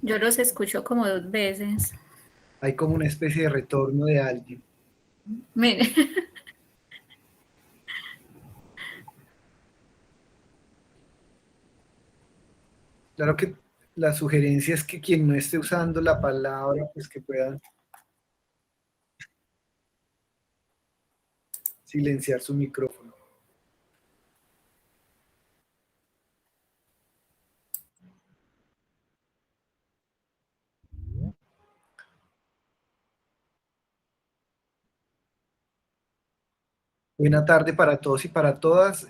Yo los escucho como 2 veces. Hay como una especie de retorno de alguien. Mire. Claro que la sugerencia es que quien no esté usando la palabra, pues que pueda silenciar su micrófono. Buena tarde para todos y para todas.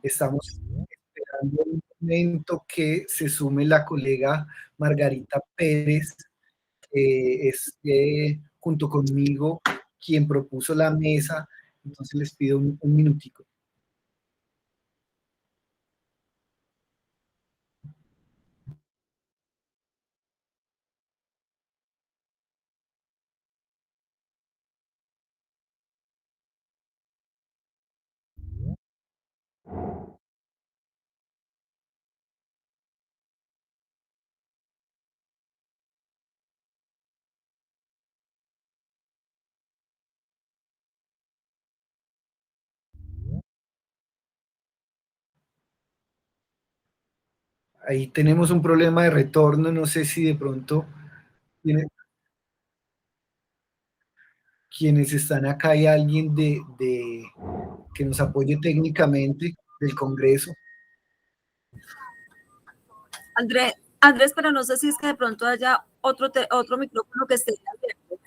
Estamos esperando un momento que se sume la colega Margarita Pérez, que es junto conmigo quien propuso la mesa. Entonces les pido un minutico. Ahí tenemos un problema de retorno, no sé si de pronto quienes están acá hay alguien que nos apoye técnicamente del Congreso. Andrés, pero no sé si es que de pronto haya otro micrófono que esté abierto.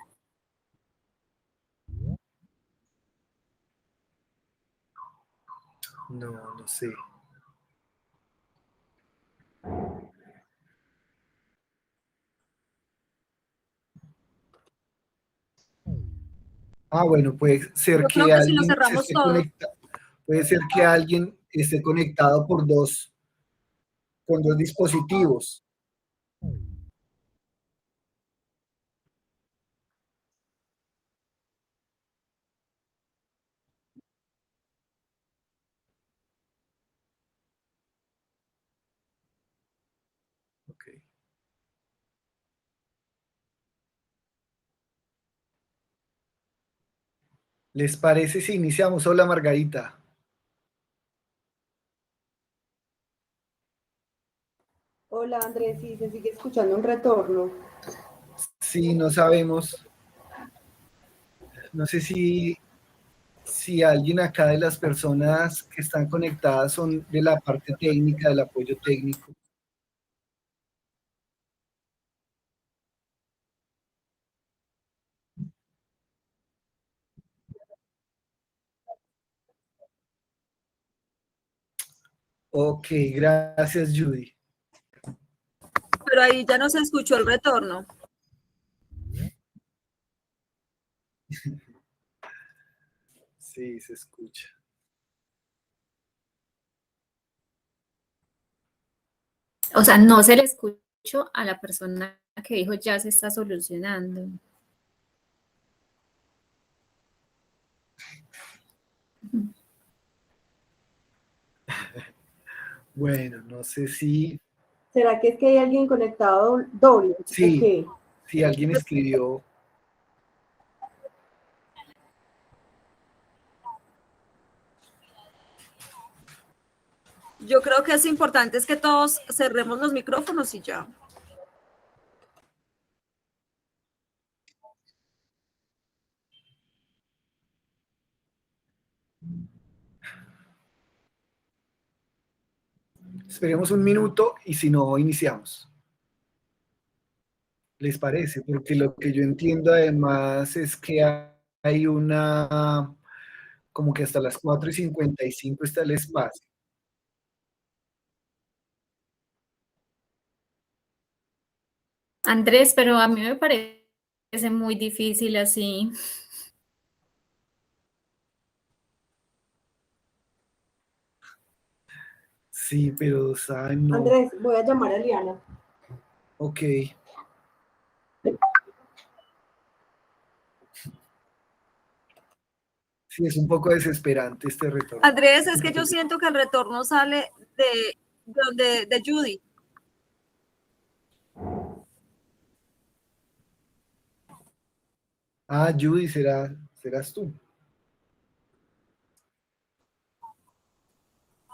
No sé. Bueno, puede ser Yo creo que que si lo alguien se cerramos esté todo. puede ser que alguien esté conectado con dos dispositivos. Okay. ¿Les parece si iniciamos? Hola, Margarita. Hola Andrés, sí, se sigue escuchando un retorno. Sí, no sabemos. No sé si alguien acá de las personas que están conectadas son de la parte técnica, del apoyo técnico. Ok, gracias, Judy. Pero ahí ya no se escuchó el retorno. Sí, se escucha. O sea, no se le escuchó a la persona que dijo ya se está solucionando. Bueno, no sé si... ¿Será que es que hay alguien conectado doble? Sí, ¿O qué? si alguien escribió... Yo creo que es importante es que todos cerremos los micrófonos y ya. Esperemos un minuto y si no, iniciamos. ¿Les parece? Porque lo que yo entiendo además es que hay una... como que hasta las 4:55 está el espacio. Andrés, pero a mí me parece muy difícil así. Sí, pero, ¿saben? No. Andrés, voy a llamar a Liana. Ok. Sí, es un poco desesperante este retorno. Andrés, es que yo siento que el retorno sale de Judy. Ah, Judy, serás tú.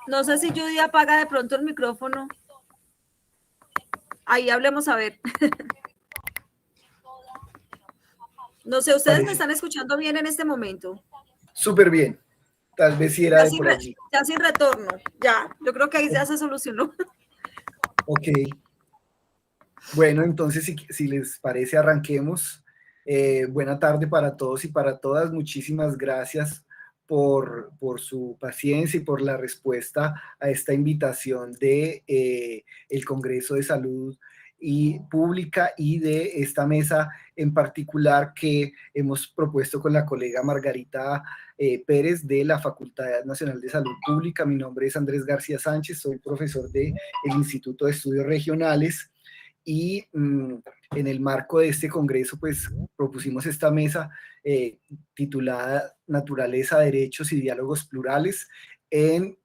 No sé si Judy apaga de pronto el micrófono. Ahí hablemos a ver. No sé, ¿ustedes me Parece están escuchando bien en este momento? súper bien. Tal vez sí era Ya de sin, por allí. ya sin retorno. Ya, yo creo que ahí ya se solucionó. Ok. Bueno, entonces si les parece, arranquemos. Buena tarde para todos y para todas. Muchísimas gracias por su paciencia y por la respuesta a esta invitación de el Congreso de Salud y Pública y de esta mesa en particular que hemos propuesto con la colega Margarita Pérez de la Facultad Nacional de Salud Pública. Mi nombre es Andrés García Sánchez, soy profesor del Instituto de Estudios Regionales y en el marco de este congreso, pues propusimos esta mesa titulada Naturaleza, Derechos y Diálogos Plurales, en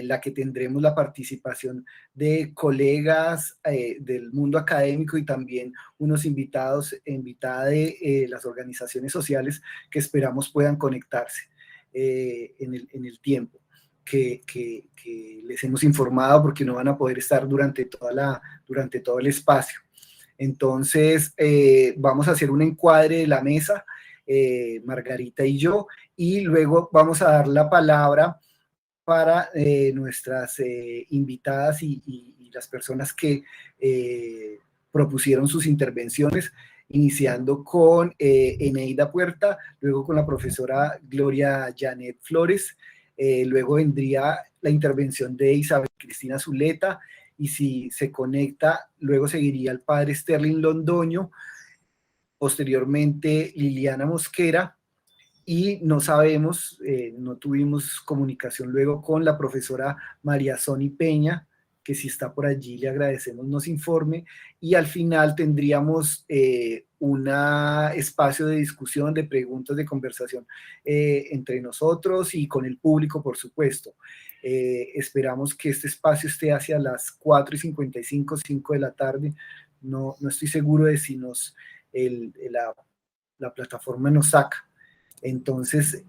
la que tendremos la participación de colegas del mundo académico y también unos invitados e invitadas de las organizaciones sociales que esperamos puedan conectarse en el tiempo. Que les hemos informado porque no van a poder estar durante todo el espacio. Entonces, vamos a hacer un encuadre de la mesa, Margarita y yo, y luego vamos a dar la palabra para nuestras invitadas y las personas que propusieron sus intervenciones, iniciando con Eneida Puerta, luego con la profesora Gloria Janet Flores, luego vendría la intervención de Isabel Cristina Zuleta, y si se conecta, luego seguiría el padre Sterling Londoño, posteriormente Liliana Mosquera, y no sabemos, no tuvimos comunicación luego con la profesora María Sony Peña, que si está por allí le agradecemos nos informe, y al final tendríamos un espacio de discusión, de preguntas, de conversación entre nosotros y con el público, por supuesto. Esperamos que este espacio esté hacia las 4:55, 5 de la tarde. No estoy seguro de si la plataforma nos saca. Entonces,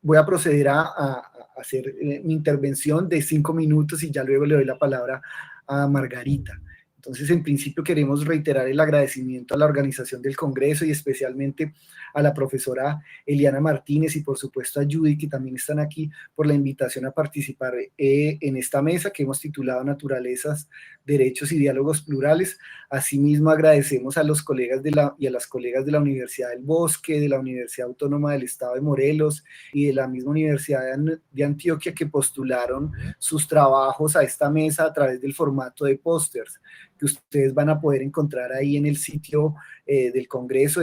voy a proceder a hacer mi intervención de 5 minutos y ya luego le doy la palabra a Margarita. Entonces, en principio queremos reiterar el agradecimiento a la organización del Congreso y especialmente a la profesora Eliana Martínez y por supuesto a Judy, que también están aquí, por la invitación a participar en esta mesa que hemos titulado Naturalezas, Derechos y Diálogos Plurales. Asimismo, agradecemos a los colegas y a las colegas de la Universidad del Bosque, de la Universidad Autónoma del Estado de Morelos y de la misma Universidad de Antioquia que postularon sus trabajos a esta mesa a través del formato de pósters, que ustedes van a poder encontrar ahí en el sitio del Congreso,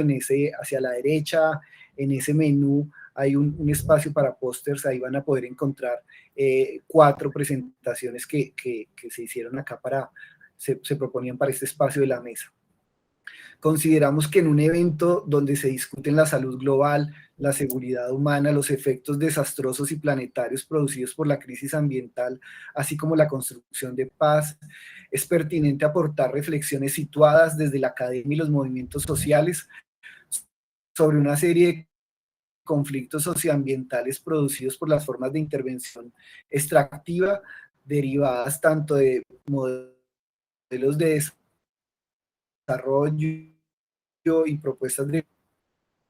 hacia la derecha, en ese menú hay un espacio para pósters, ahí van a poder encontrar 4 presentaciones que se hicieron acá se proponían para este espacio de la mesa. Consideramos que en un evento donde se discuten la salud global, la seguridad humana, los efectos desastrosos y planetarios producidos por la crisis ambiental, así como la construcción de paz, es pertinente aportar reflexiones situadas desde la academia y los movimientos sociales sobre una serie de conflictos socioambientales producidos por las formas de intervención extractiva derivadas tanto de modelos de desarrollo y propuestas de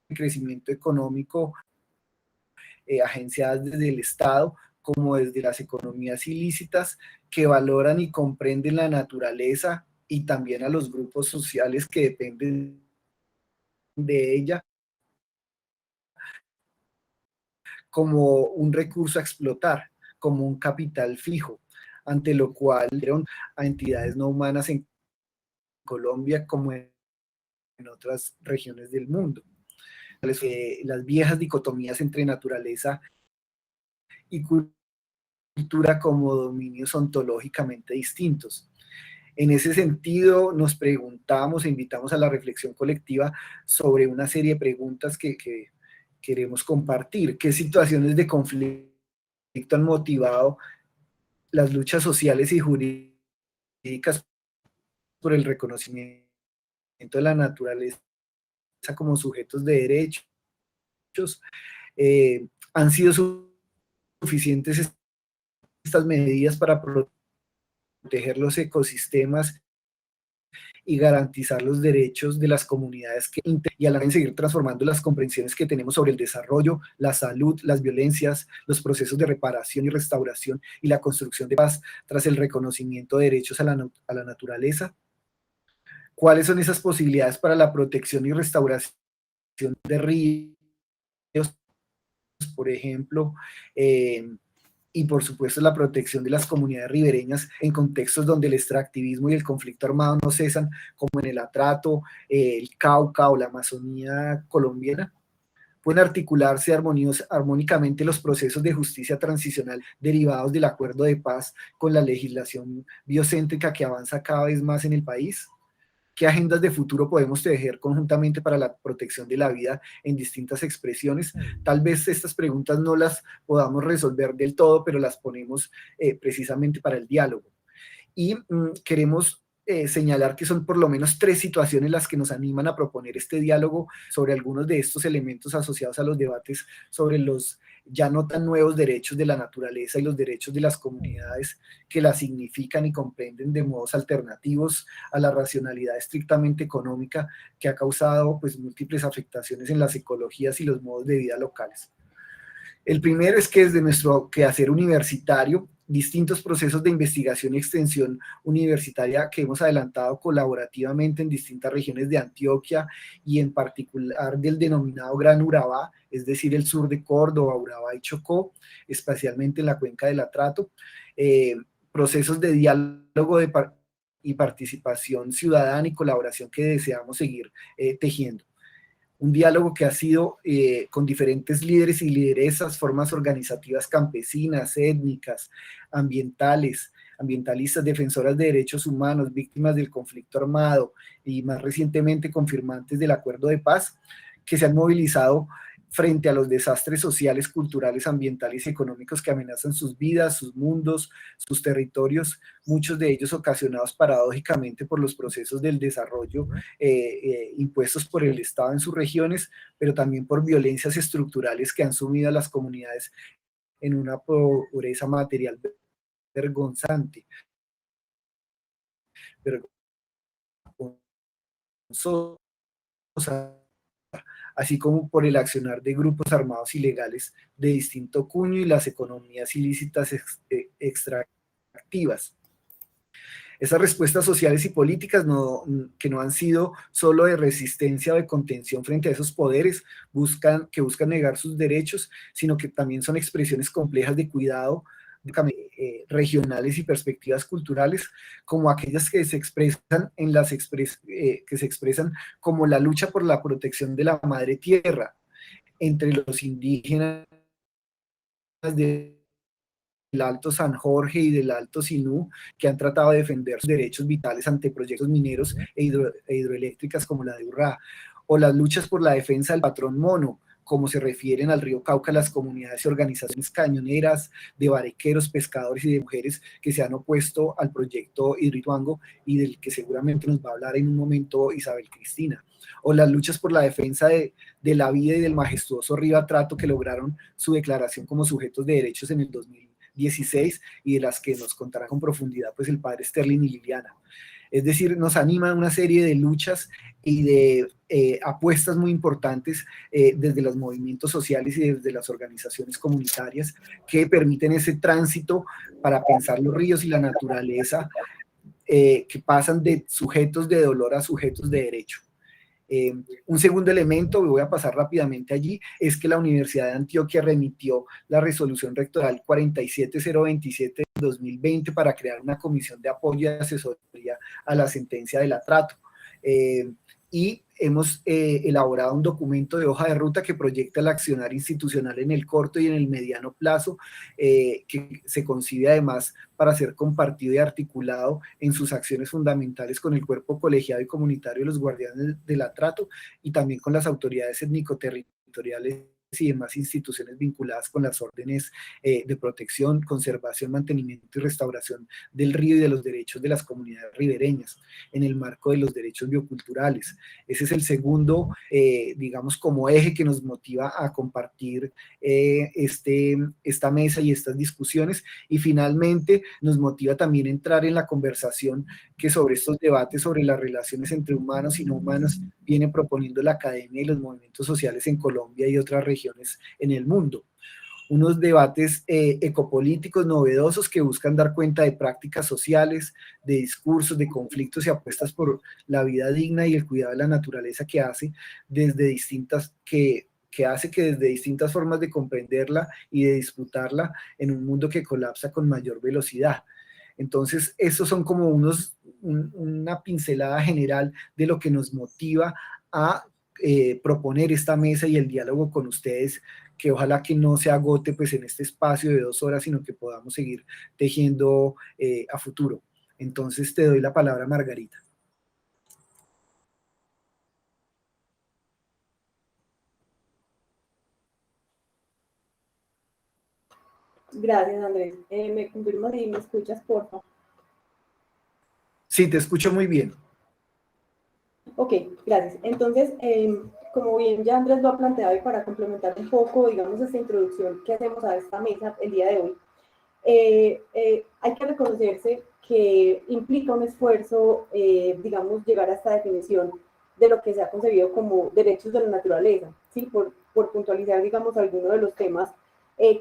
crecimiento económico agenciadas desde el Estado como desde las economías ilícitas que valoran y comprenden la naturaleza y también a los grupos sociales que dependen de ella como un recurso a explotar, como un capital fijo, ante lo cual a entidades no humanas en Colombia como en otras regiones del mundo. Las viejas dicotomías entre naturaleza y cultura como dominios ontológicamente distintos. En ese sentido, nos preguntamos e invitamos a la reflexión colectiva sobre una serie de preguntas que queremos compartir. ¿Qué situaciones de conflicto han motivado las luchas sociales y jurídicas por el reconocimiento de la naturaleza como sujetos de derechos. Han sido suficientes estas medidas para proteger los ecosistemas y garantizar los derechos de las comunidades y a la vez seguir transformando las comprensiones que tenemos sobre el desarrollo, la salud, las violencias, los procesos de reparación y restauración y la construcción de paz tras el reconocimiento de derechos a la naturaleza. ¿Cuáles son esas posibilidades para la protección y restauración de ríos, por ejemplo? Y por supuesto la protección de las comunidades ribereñas en contextos donde el extractivismo y el conflicto armado no cesan, como en el Atrato, el Cauca o la Amazonía colombiana. Pueden articularse armónicamente los procesos de justicia transicional derivados del acuerdo de paz con la legislación biocéntrica que avanza cada vez más en el país. ¿Qué agendas de futuro podemos tejer conjuntamente para la protección de la vida en distintas expresiones? Tal vez estas preguntas no las podamos resolver del todo, pero las ponemos precisamente para el diálogo. Y queremos señalar que son por lo menos 3 situaciones las que nos animan a proponer este diálogo sobre algunos de estos elementos asociados a los debates sobre los ya no tan nuevos derechos de la naturaleza y los derechos de las comunidades que la significan y comprenden de modos alternativos a la racionalidad estrictamente económica que ha causado pues múltiples afectaciones en las ecologías y los modos de vida locales. El primero es que desde nuestro quehacer universitario, distintos procesos de investigación y extensión universitaria que hemos adelantado colaborativamente en distintas regiones de Antioquia y en particular del denominado Gran Urabá, es decir, el sur de Córdoba, Urabá y Chocó, especialmente en la cuenca del Atrato, procesos de diálogo y participación ciudadana y colaboración que deseamos seguir tejiendo. Un diálogo que ha sido con diferentes líderes y lideresas, formas organizativas campesinas, étnicas, ambientalistas, defensoras de derechos humanos, víctimas del conflicto armado y más recientemente confirmantes del acuerdo de paz, que se han movilizado frente a los desastres sociales, culturales, ambientales y económicos que amenazan sus vidas, sus mundos, sus territorios, muchos de ellos ocasionados paradójicamente por los procesos del desarrollo impuestos por el Estado en sus regiones, pero también por violencias estructurales que han sumido a las comunidades en una pobreza material vergonzante, así como por el accionar de grupos armados ilegales de distinto cuño y las economías ilícitas extractivas. Esas respuestas sociales y políticas que no han sido solo de resistencia o de contención frente a esos poderes que buscan negar sus derechos, sino que también son expresiones complejas de cuidado regionales y perspectivas culturales, como aquellas que se expresan como la lucha por la protección de la madre tierra entre los indígenas del Alto San Jorge y del Alto Sinú, que han tratado de defender sus derechos vitales ante proyectos mineros e hidroeléctricas como la de Urrá, o las luchas por la defensa del patrón mono, como se refieren al río Cauca las comunidades y organizaciones cañoneras, de barequeros, pescadores y de mujeres que se han opuesto al proyecto Hidroituango y del que seguramente nos va a hablar en un momento Isabel Cristina, o las luchas por la defensa de la vida y del majestuoso río Atrato que lograron su declaración como sujetos de derechos en el 2016 y de las que nos contará con profundidad pues el padre Sterling y Liliana. Es decir, nos animan una serie de luchas y de apuestas muy importantes desde los movimientos sociales y desde las organizaciones comunitarias que permiten ese tránsito para pensar los ríos y la naturaleza que pasan de sujetos de dolor a sujetos de derecho. Un segundo elemento, voy a pasar rápidamente allí, es que la Universidad de Antioquia remitió la resolución rectoral 47027 de 2020 para crear una comisión de apoyo y asesoría a la sentencia del Atrato. Y hemos elaborado un documento de hoja de ruta que proyecta el accionar institucional en el corto y en el mediano plazo, que se concibe además para ser compartido y articulado en sus acciones fundamentales con el cuerpo colegiado y comunitario de los guardianes del Atrato y también con las autoridades étnico-territoriales y demás instituciones vinculadas con las órdenes de protección, conservación, mantenimiento y restauración del río y de los derechos de las comunidades ribereñas, en el marco de los derechos bioculturales. Ese es el segundo, digamos, como eje que nos motiva a compartir esta mesa y estas discusiones, y finalmente nos motiva también a entrar en la conversación que sobre estos debates sobre las relaciones entre humanos y no humanos viene proponiendo la academia y los movimientos sociales en Colombia y otras regiones en el mundo. Unos debates ecopolíticos novedosos que buscan dar cuenta de prácticas sociales, de discursos, de conflictos y apuestas por la vida digna y el cuidado de la naturaleza que hace desde distintas formas de comprenderla y de disfrutarla en un mundo que colapsa con mayor velocidad. Entonces, estos son como una pincelada general de lo que nos motiva a proponer esta mesa y el diálogo con ustedes, que ojalá que no se agote pues en este espacio de 2 horas, sino que podamos seguir tejiendo a futuro. Entonces, te doy la palabra, Margarita. Gracias, Andrés. ¿Me confirmas si me escuchas, por favor? Sí, te escucho muy bien. Ok, gracias. Entonces, como bien ya Andrés lo ha planteado y para complementar un poco, digamos, esta introducción que hacemos a esta mesa el día de hoy, hay que reconocerse que implica un esfuerzo, digamos, llegar a esta definición de lo que se ha concebido como derechos de la naturaleza, ¿sí? Por puntualizar, digamos, algunos de los temas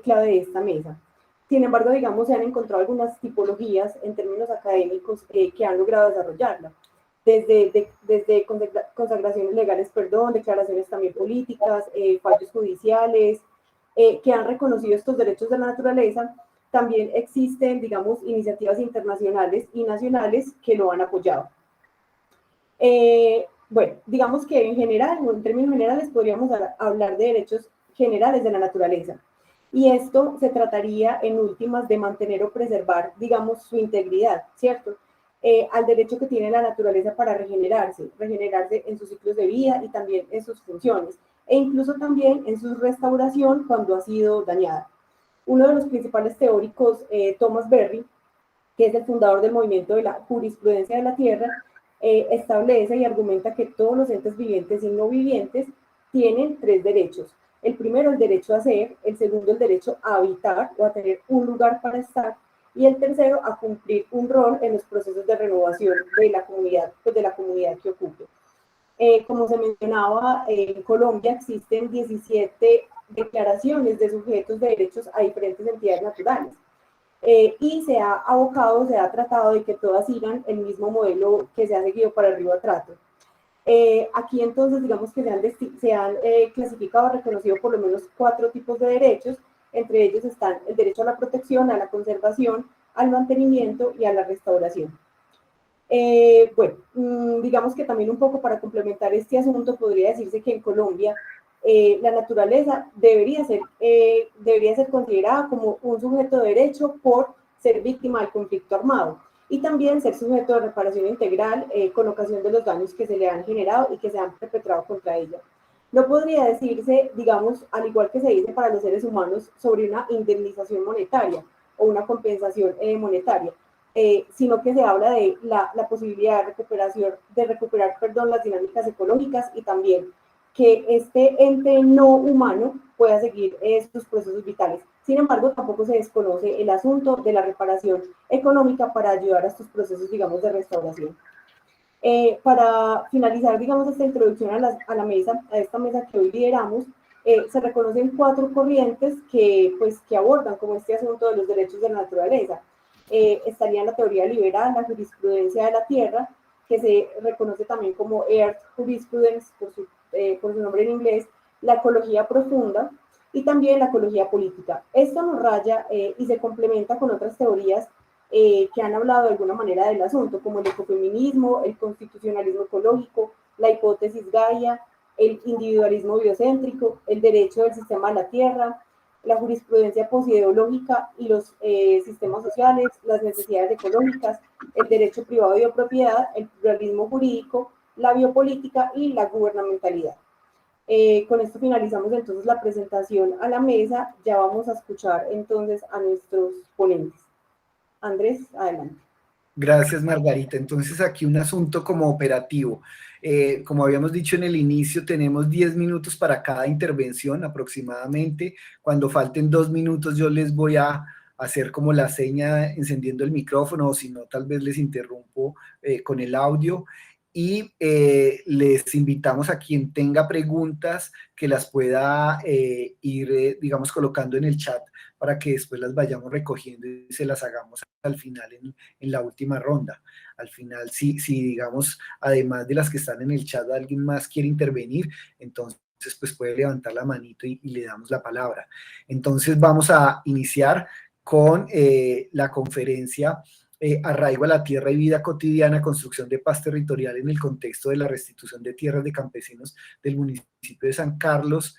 clave de esta mesa. Sin embargo, digamos, se han encontrado algunas tipologías en términos académicos que han logrado desarrollarla. Desde consagraciones legales, declaraciones también políticas, fallos judiciales, que han reconocido estos derechos de la naturaleza. También existen, digamos, iniciativas internacionales y nacionales que lo han apoyado. Bueno, digamos que en general, en términos generales, podríamos hablar de derechos generales de la naturaleza. Y esto se trataría, en últimas, de mantener o preservar, digamos, su integridad, ¿cierto? Al derecho que tiene la naturaleza para regenerarse en sus ciclos de vida y también en sus funciones, e incluso también en su restauración cuando ha sido dañada. Uno de los principales teóricos, Thomas Berry, que es el fundador del movimiento de la jurisprudencia de la Tierra, establece y argumenta que todos los entes vivientes y no vivientes tienen 3 derechos. El primero, el derecho a ser; el segundo, el derecho a habitar o a tener un lugar para estar; y el tercero, a cumplir un rol en los procesos de renovación de la comunidad, pues de la comunidad que ocupe. Como se mencionaba, en Colombia existen 17 declaraciones de sujetos de derechos a diferentes entidades naturales. Y se ha abocado, se ha tratado de que todas sigan el mismo modelo que se ha seguido para el Río Atrato. Aquí entonces, digamos que se han clasificado, reconocido por lo menos 4 tipos de derechos. Entre ellos están el derecho a la protección, a la conservación, al mantenimiento y a la restauración. Bueno, digamos que también un poco para complementar este asunto, podría decirse que en Colombia la naturaleza debería ser considerada como un sujeto de derecho por ser víctima del conflicto armado, y también ser sujeto de reparación integral con ocasión de los daños que se le han generado y que se han perpetrado contra ella. No podría decirse, digamos, al igual que se dice para los seres humanos, sobre una indemnización monetaria o una compensación monetaria, sino que se habla de la posibilidad de recuperar las dinámicas ecológicas, y también que este ente no humano pueda seguir sus procesos vitales. Sin embargo, tampoco se desconoce el asunto de la reparación económica para ayudar a estos procesos, digamos, de restauración. Para finalizar, digamos, esta introducción a esta mesa que hoy lideramos, se reconocen 4 corrientes que abordan como este asunto de los derechos de la naturaleza. Estaría la teoría liberal, la jurisprudencia de la tierra, que se reconoce también como Earth Jurisprudence por su nombre en inglés, la ecología profunda y también la ecología política. Esto nos raya y se complementa con otras teorías que han hablado de alguna manera del asunto, como el ecofeminismo, el constitucionalismo ecológico, la hipótesis Gaia, el individualismo biocéntrico, el derecho del sistema a la tierra, la jurisprudencia posideológica y los sistemas sociales, las necesidades ecológicas, el derecho privado de propiedad, el pluralismo jurídico, la biopolítica y la gubernamentalidad. Con esto finalizamos entonces la presentación a la mesa. Ya vamos a escuchar entonces a nuestros ponentes. Andrés, adelante. Gracias, Margarita. Entonces, aquí un asunto como operativo. Como habíamos dicho en el inicio, tenemos 10 minutos para cada intervención aproximadamente. Cuando falten 2 minutos, yo les voy a hacer como la seña encendiendo el micrófono, o si no, tal vez les interrumpo con el audio. Y les invitamos a quien tenga preguntas que las pueda ir, digamos, colocando en el chat para que después las vayamos recogiendo y se las hagamos al final en la última ronda. Al final, si digamos, además de las que están en el chat, alguien más quiere intervenir, entonces pues puede levantar la manito y le damos la palabra. Entonces vamos a iniciar con la conferencia Arraigo a la Tierra y Vida Cotidiana, Construcción de Paz Territorial en el contexto de la restitución de tierras de campesinos del municipio de San Carlos,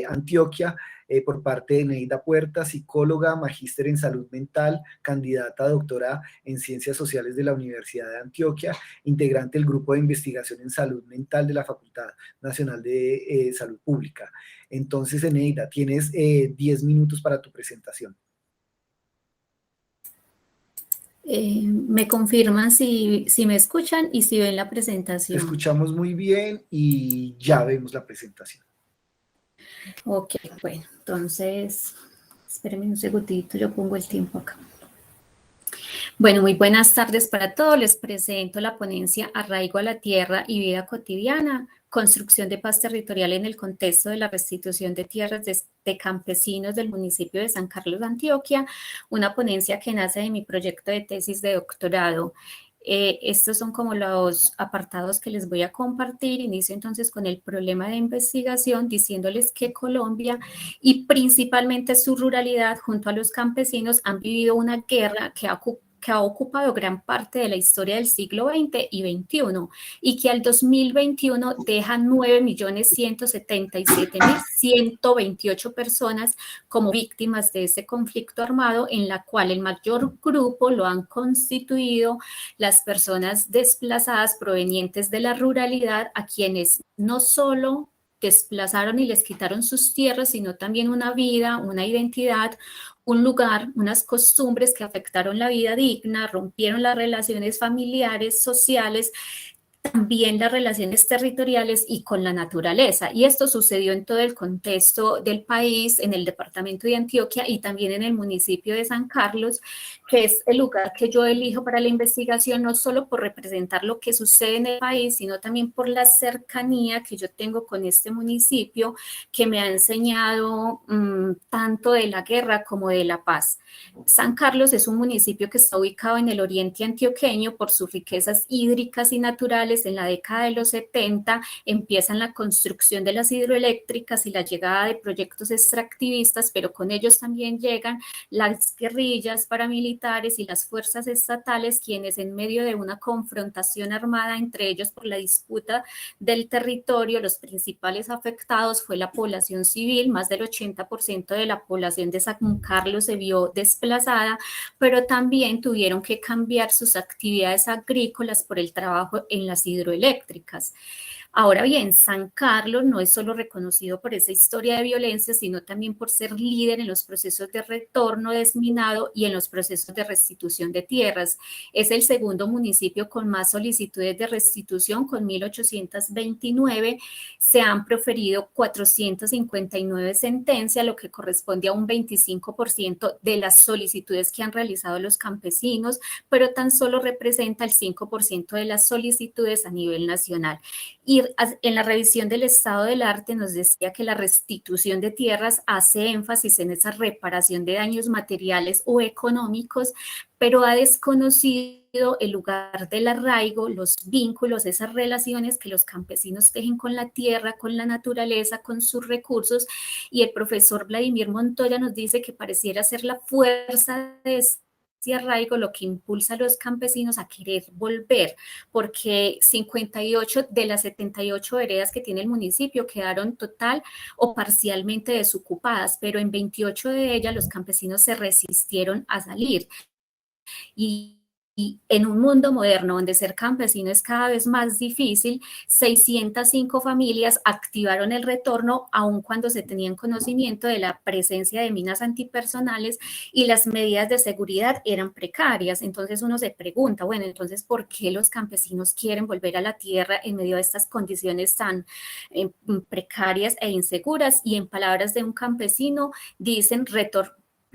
Antioquia, por parte de Neida Puerta, psicóloga, magíster en salud mental, candidata a doctora en ciencias sociales de la Universidad de Antioquia, integrante del grupo de investigación en salud mental de la Facultad Nacional de Salud Pública. Entonces, Neida, tienes 10 minutos para tu presentación. Me confirman si me escuchan y si ven la Te presentación. escuchamos muy bien y ya vemos la presentación. Ok, bueno, entonces, espérenme un segundito, yo pongo el tiempo acá. Bueno, muy buenas tardes para todos. Les presento la ponencia Arraigo a la Tierra y Vida Cotidiana, Construcción de Paz Territorial en el contexto de la restitución de tierras de campesinos del municipio de San Carlos, Antioquia, una ponencia que nace de mi proyecto de tesis de doctorado. Estos son como los apartados que les voy a compartir. Inicio entonces con el problema de investigación, diciéndoles que Colombia y principalmente su ruralidad junto a los campesinos han vivido una guerra que ha ocupado gran parte de la historia del siglo XX y XXI y que al 2021 deja 9.177.128 personas como víctimas de ese conflicto armado, en la cual el mayor grupo lo han constituido las personas desplazadas provenientes de la ruralidad, a quienes no solo desplazaron y les quitaron sus tierras, sino también una vida, una identidad, un lugar, unas costumbres que afectaron la vida digna, rompieron las relaciones familiares, sociales, también las relaciones territoriales y con la naturaleza. Y esto sucedió en todo el contexto del país, en el departamento de Antioquia y también en el municipio de San Carlos, que es el lugar que yo elijo para la investigación, no solo por representar lo que sucede en el país, sino también por la cercanía que yo tengo con este municipio, que me ha enseñado tanto de la guerra como de la paz. San Carlos es un municipio que está ubicado en el oriente antioqueño por sus riquezas hídricas y naturales. En la década de los 70 empiezan la construcción de las hidroeléctricas y la llegada de proyectos extractivistas, pero con ellos también llegan las guerrillas paramilitares y las fuerzas estatales, quienes en medio de una confrontación armada entre ellos por la disputa del territorio, los principales afectados fue la población civil. Más del 80% de la población de San Carlos se vio desplazada, pero también tuvieron que cambiar sus actividades agrícolas por el trabajo en las hidroeléctricas. Ahora bien, San Carlos no es solo reconocido por esa historia de violencia, sino también por ser líder en los procesos de retorno desminado y en los procesos de restitución de tierras. Es el segundo municipio con más solicitudes de restitución, con 1.829. Se han proferido 459 sentencias, lo que corresponde a un 25% de las solicitudes que han realizado los campesinos, pero tan solo representa el 5% de las solicitudes a nivel nacional. Y en la revisión del estado del arte nos decía que la restitución de tierras hace énfasis en esa reparación de daños materiales o económicos, pero ha desconocido el lugar del arraigo, los vínculos, esas relaciones que los campesinos tejen con la tierra, con la naturaleza, con sus recursos. Y el profesor Vladimir Montoya nos dice que pareciera ser la fuerza de ese arraigo lo que impulsa a los campesinos a querer volver, porque 58 de las 78 veredas que tiene el municipio quedaron total o parcialmente desocupadas, pero en 28 de ellas los campesinos se resistieron a salir. Y y en un mundo moderno donde ser campesino es cada vez más difícil, 605 familias activaron el retorno aun cuando se tenían conocimiento de la presencia de minas antipersonales y las medidas de seguridad eran precarias. Entonces uno se pregunta, bueno, entonces, ¿por qué los campesinos quieren volver a la tierra en medio de estas condiciones tan precarias e inseguras? Y en palabras de un campesino, dicen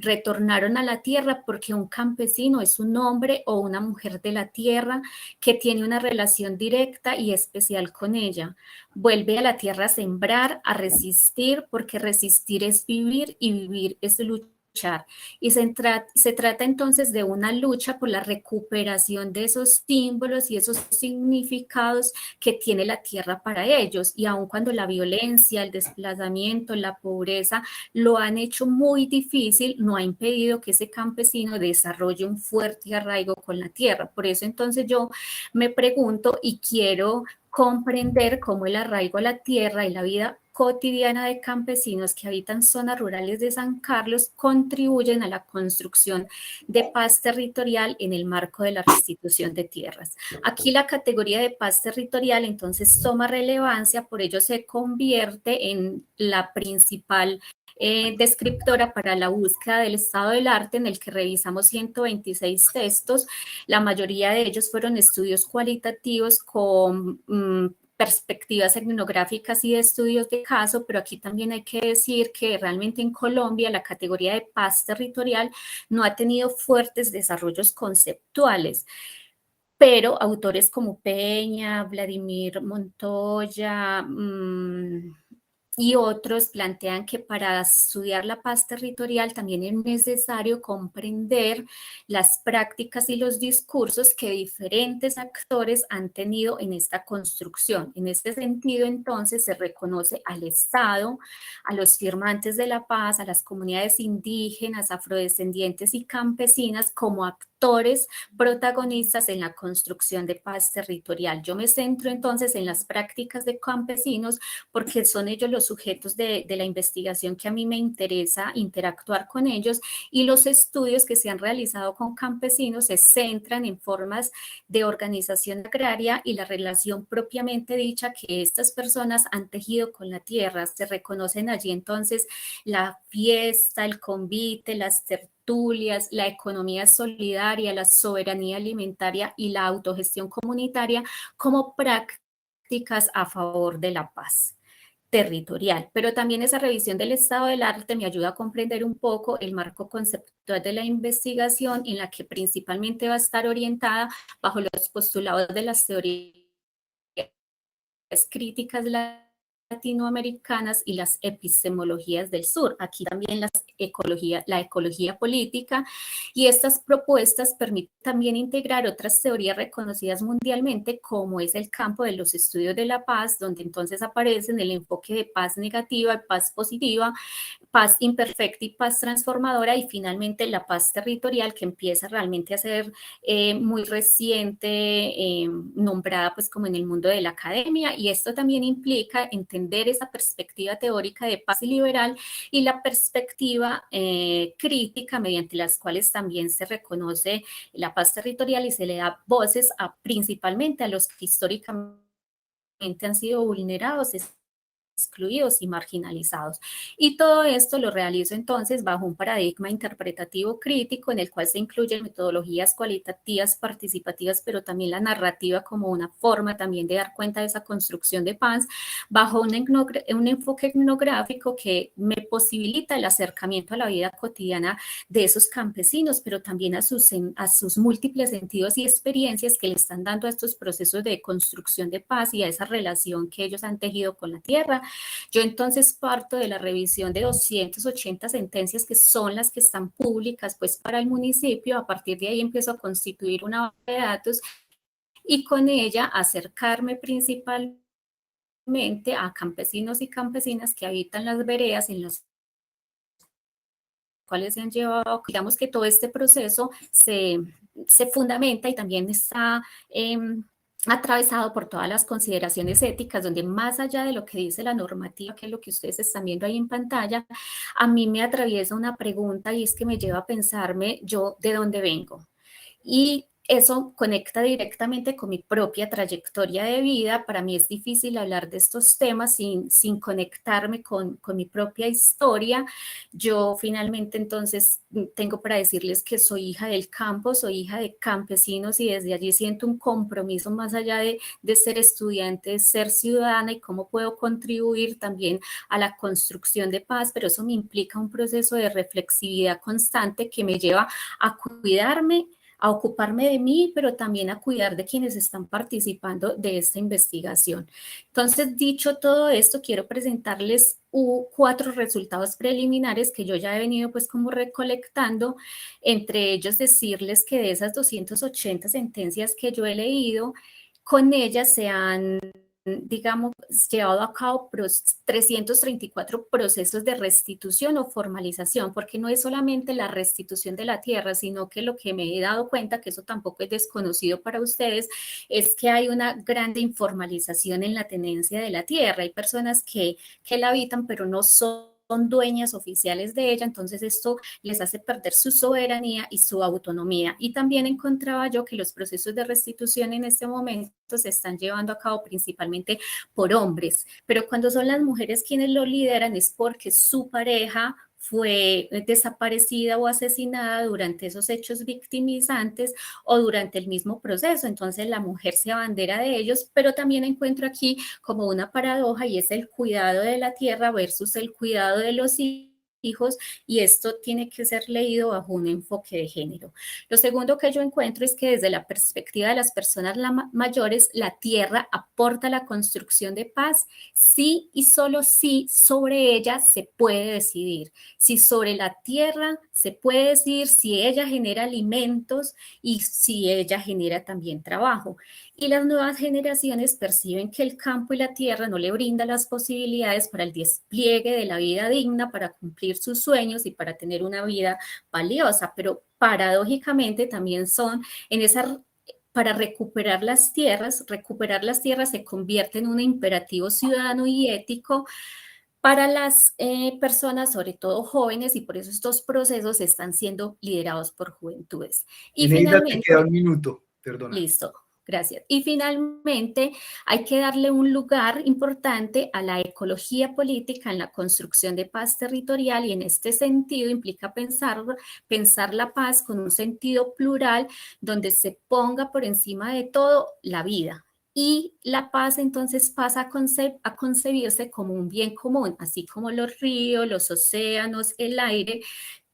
retornaron a la tierra porque un campesino es un hombre o una mujer de la tierra que tiene una relación directa y especial con ella. Vuelve a la tierra a sembrar, a resistir, porque resistir es vivir y vivir es luchar. Y se trata entonces de una lucha por la recuperación de esos símbolos y esos significados que tiene la tierra para ellos. Y aun cuando la violencia, el desplazamiento, la pobreza lo han hecho muy difícil, no ha impedido que ese campesino desarrolle un fuerte arraigo con la tierra. Por eso entonces yo me pregunto y quiero comprender cómo el arraigo a la tierra y la vida cotidiana de campesinos que habitan zonas rurales de San Carlos contribuyen a la construcción de paz territorial en el marco de la restitución de tierras. Aquí la categoría de paz territorial entonces toma relevancia, por ello se convierte en la principal descriptora para la búsqueda del estado del arte, en el que revisamos 126 textos. La mayoría de ellos fueron estudios cualitativos con perspectivas etnográficas y de estudios de caso, pero aquí también hay que decir que realmente en Colombia la categoría de paz territorial no ha tenido fuertes desarrollos conceptuales. Pero autores como Peña, Vladimir Montoya y otros plantean que para estudiar la paz territorial también es necesario comprender las prácticas y los discursos que diferentes actores han tenido en esta construcción. En este sentido, entonces, se reconoce al Estado, a los firmantes de la paz, a las comunidades indígenas, afrodescendientes y campesinas como actores protagonistas en la construcción de paz territorial. Yo me centro entonces en las prácticas de campesinos porque son ellos los sujetos de la investigación que a mí me interesa interactuar con ellos, y los estudios que se han realizado con campesinos se centran en formas de organización agraria y la relación propiamente dicha que estas personas han tejido con la tierra. Se reconocen allí entonces la fiesta, el convite, las tertulias, la economía solidaria, la soberanía alimentaria y la autogestión comunitaria como prácticas a favor de la paz territorial. Pero también esa revisión del estado del arte me ayuda a comprender un poco el marco conceptual de la investigación, en la que principalmente va a estar orientada bajo los postulados de las teorías críticas latinoamericanas y las epistemologías del sur. Aquí también la ecología política, y estas propuestas permiten también integrar otras teorías reconocidas mundialmente, como es el campo de los estudios de la paz, donde entonces aparecen el enfoque de paz negativa, paz positiva, paz imperfecta y paz transformadora, y finalmente la paz territorial, que empieza realmente a ser muy reciente, nombrada pues como en el mundo de la academia, y esto también implica entender esa perspectiva teórica de paz liberal y la perspectiva crítica, mediante las cuales también se reconoce la paz territorial y se le da voces principalmente a los que históricamente han sido vulnerados, excluidos y marginalizados. Y todo esto lo realizo entonces bajo un paradigma interpretativo crítico, en el cual se incluyen metodologías cualitativas, participativas, pero también la narrativa como una forma también de dar cuenta de esa construcción de paz, bajo un enfoque etnográfico que me posibilita el acercamiento a la vida cotidiana de esos campesinos, pero también a sus múltiples sentidos y experiencias que le están dando a estos procesos de construcción de paz y a esa relación que ellos han tejido con la tierra. Yo entonces parto de la revisión de 280 sentencias, que son las que están públicas pues para el municipio. A partir de ahí empiezo a constituir una base de datos y con ella acercarme principalmente a campesinos y campesinas que habitan las veredas en las cuales se han llevado, digamos que todo este proceso se fundamenta y también está atravesado por todas las consideraciones éticas, donde más allá de lo que dice la normativa, que es lo que ustedes están viendo ahí en pantalla, a mí me atraviesa una pregunta, y es que me lleva a pensarme yo de dónde vengo. Y eso conecta directamente con mi propia trayectoria de vida. Para mí es difícil hablar de estos temas sin conectarme con mi propia historia. Yo finalmente entonces tengo para decirles que soy hija del campo, soy hija de campesinos y desde allí siento un compromiso más allá de ser estudiante, de ser ciudadana y cómo puedo contribuir también a la construcción de paz, pero eso me implica un proceso de reflexividad constante que me lleva a cuidarme, a ocuparme de mí, pero también a cuidar de quienes están participando de esta investigación. Entonces, dicho todo esto, quiero presentarles 4 resultados preliminares que yo ya he venido pues como recolectando, entre ellos decirles que de esas 280 sentencias que yo he leído, con ellas se han, digamos, llevado a cabo 334 procesos de restitución o formalización, porque no es solamente la restitución de la tierra, sino que lo que me he dado cuenta, que eso tampoco es desconocido para ustedes, es que hay una grande informalización en la tenencia de la tierra. Hay personas que la habitan, pero no son dueñas oficiales de ella, entonces esto les hace perder su soberanía y su autonomía. Y también encontraba yo que los procesos de restitución en este momento se están llevando a cabo principalmente por hombres, pero cuando son las mujeres quienes lo lideran es porque su pareja fue desaparecida o asesinada durante esos hechos victimizantes o durante el mismo proceso. Entonces la mujer se abandera de ellos, pero también encuentro aquí como una paradoja y es el cuidado de la tierra versus el cuidado de los hijos, y esto tiene que ser leído bajo un enfoque de género. Lo segundo que yo encuentro es que desde la perspectiva de las personas mayores, la tierra aporta la construcción de paz, sí y solo si sobre ella se puede decidir. Si sobre la tierra se puede decidir, si ella genera alimentos y si ella genera también trabajo. Y las nuevas generaciones perciben que el campo y la tierra no le brindan las posibilidades para el despliegue de la vida digna, para cumplir sus sueños y para tener una vida valiosa, pero paradójicamente también son en esa... Para recuperar las tierras se convierte en un imperativo ciudadano y ético para las personas, sobre todo jóvenes, y por eso estos procesos están siendo liderados por juventudes. Y Eneida, te finalmente, queda un minuto, perdona. listo, gracias. Y finalmente, hay que darle un lugar importante a la ecología política en la construcción de paz territorial, y en este sentido implica pensar la paz con un sentido plural donde se ponga por encima de todo la vida. Y la paz entonces pasa a concebirse como un bien común, así como los ríos, los océanos, el aire,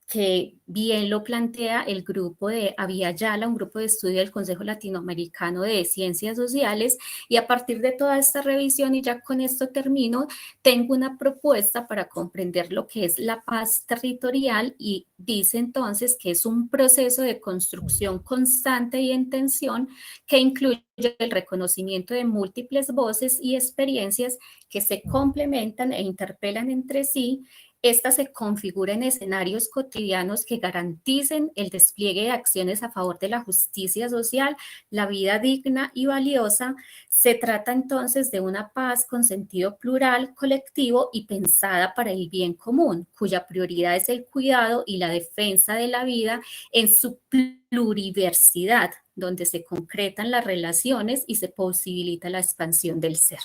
que bien lo plantea el grupo de Aviala, un grupo de estudio del Consejo Latinoamericano de Ciencias Sociales, y a partir de toda esta revisión, y ya con esto termino, tengo una propuesta para comprender lo que es la paz territorial, y dice entonces que es un proceso de construcción constante y en tensión que incluye el reconocimiento de múltiples voces y experiencias que se complementan e interpelan entre sí. Esta se configura en escenarios cotidianos que garanticen el despliegue de acciones a favor de la justicia social, la vida digna y valiosa. Se trata entonces de una paz con sentido plural, colectivo y pensada para el bien común, cuya prioridad es el cuidado y la defensa de la vida en su pluriversidad, donde se concretan las relaciones y se posibilita la expansión del ser.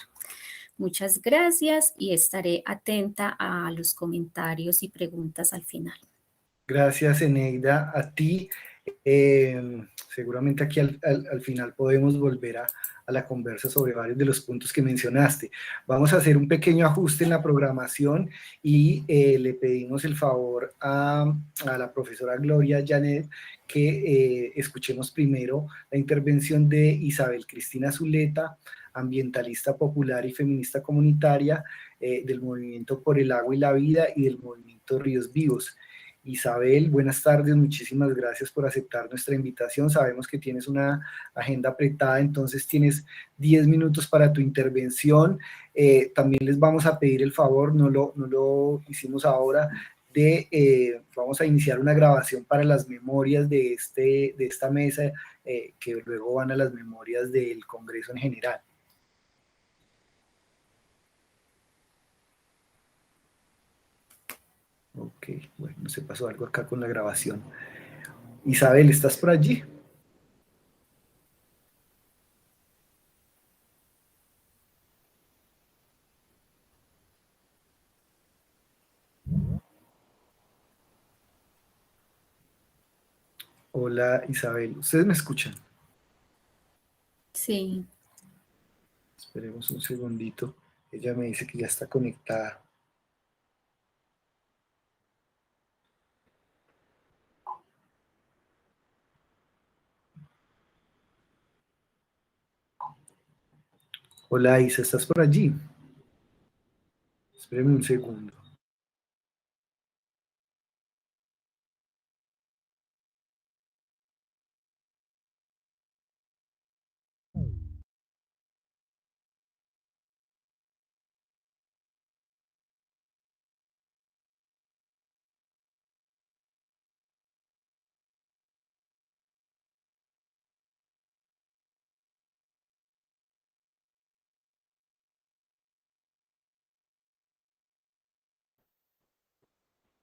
Muchas gracias y estaré atenta a los comentarios y preguntas al final. Gracias, Eneida, a ti. Seguramente aquí al final podemos volver a la conversa sobre varios de los puntos que mencionaste. Vamos a hacer un pequeño ajuste en la programación y le pedimos el favor a la profesora Gloria Janet que escuchemos primero la intervención de Isabel Cristina Zuleta, ambientalista popular y feminista comunitaria del Movimiento por el Agua y la Vida y del Movimiento Ríos Vivos. Isabel, buenas tardes, muchísimas gracias por aceptar nuestra invitación. Sabemos que tienes una agenda apretada, entonces tienes 10 minutos para tu intervención. También les vamos a pedir el favor, no lo hicimos ahora, vamos a iniciar una grabación para las memorias de esta mesa, que luego van a las memorias del Congreso en general. Ok, bueno, se pasó algo acá con la grabación. Isabel, ¿estás por allí? Hola Isabel, ¿ustedes me escuchan? Sí. Esperemos un segundito. Ella me dice que ya está conectada. Hola Isa, ¿estás por allí? Espérenme un segundo.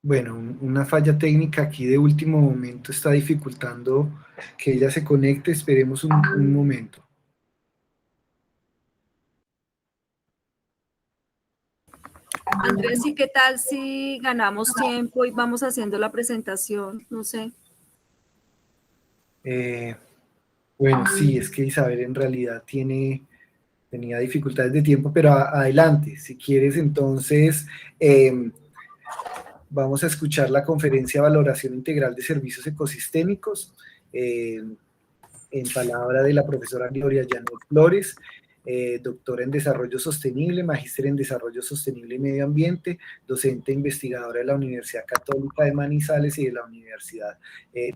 Bueno, una falla técnica aquí de último momento está dificultando que ella se conecte. Esperemos un momento. Andrés, ¿y qué tal si ganamos tiempo y vamos haciendo la presentación? No sé. Bueno, sí, es que Isabel en realidad tenía dificultades de tiempo, pero adelante, si quieres entonces vamos a escuchar la conferencia Valoración Integral de Servicios Ecosistémicos, en palabra de la profesora Gloria Llanos Flores, doctora en Desarrollo Sostenible, magíster en Desarrollo Sostenible y Medio Ambiente, docente e investigadora de la Universidad Católica de Manizales y de la Universidad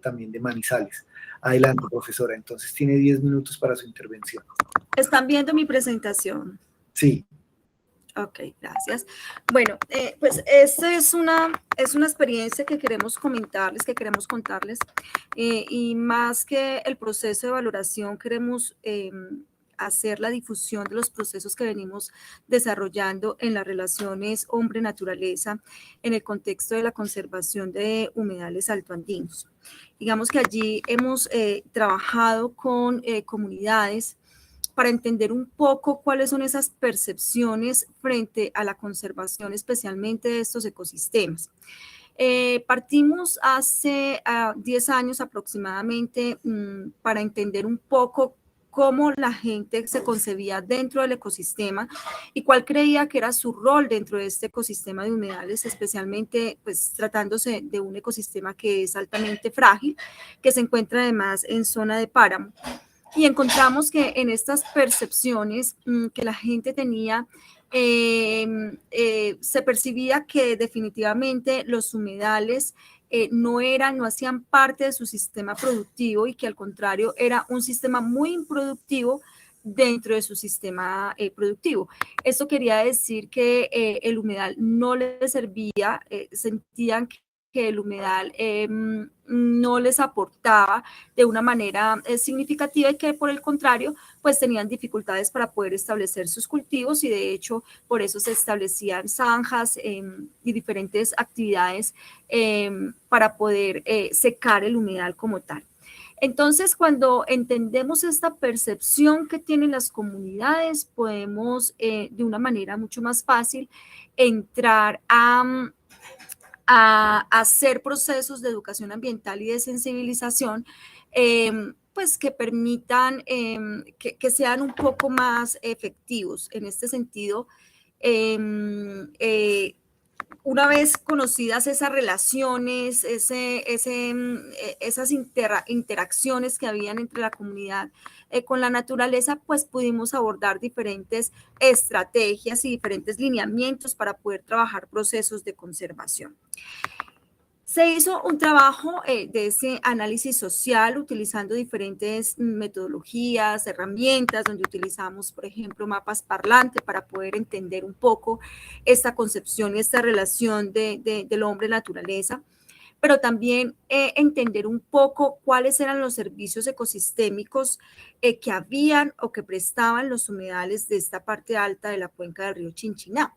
también de Manizales. Adelante, profesora, entonces tiene 10 minutos para su intervención. ¿Están viendo mi presentación? Sí. Ok, gracias. Bueno, pues esta es una experiencia que queremos comentarles, que queremos contarles, y más que el proceso de valoración, queremos hacer la difusión de los procesos que venimos desarrollando en las relaciones hombre-naturaleza en el contexto de la conservación de humedales altoandinos. Digamos que allí hemos trabajado con comunidades para entender un poco cuáles son esas percepciones frente a la conservación, especialmente de estos ecosistemas. Partimos hace 10 años aproximadamente para entender un poco cómo la gente se concebía dentro del ecosistema y cuál creía que era su rol dentro de este ecosistema de humedales, especialmente pues tratándose de un ecosistema que es altamente frágil, que se encuentra además en zona de páramo. Y encontramos que en estas percepciones que la gente tenía, se percibía que definitivamente los humedales no hacían parte de su sistema productivo y que al contrario era un sistema muy improductivo dentro de su sistema productivo. Esto quería decir que el humedal no les servía, sentían que el humedal no les aportaba de una manera significativa y que por el contrario, pues tenían dificultades para poder establecer sus cultivos y de hecho por eso se establecían zanjas y diferentes actividades para poder secar el humedal como tal. Entonces, cuando entendemos esta percepción que tienen las comunidades, podemos de una manera mucho más fácil entrar a hacer procesos de educación ambiental y de sensibilización, pues que permitan que sean un poco más efectivos. En este sentido, una vez conocidas esas relaciones, esas interacciones que habían entre la comunidad con la naturaleza, pues pudimos abordar diferentes estrategias y diferentes lineamientos para poder trabajar procesos de conservación. Se hizo un trabajo de ese análisis social utilizando diferentes metodologías, herramientas, donde utilizamos, por ejemplo, mapas parlantes para poder entender un poco esta concepción y esta relación del hombre-naturaleza, pero también entender un poco cuáles eran los servicios ecosistémicos que habían o que prestaban los humedales de esta parte alta de la cuenca del río Chinchiná.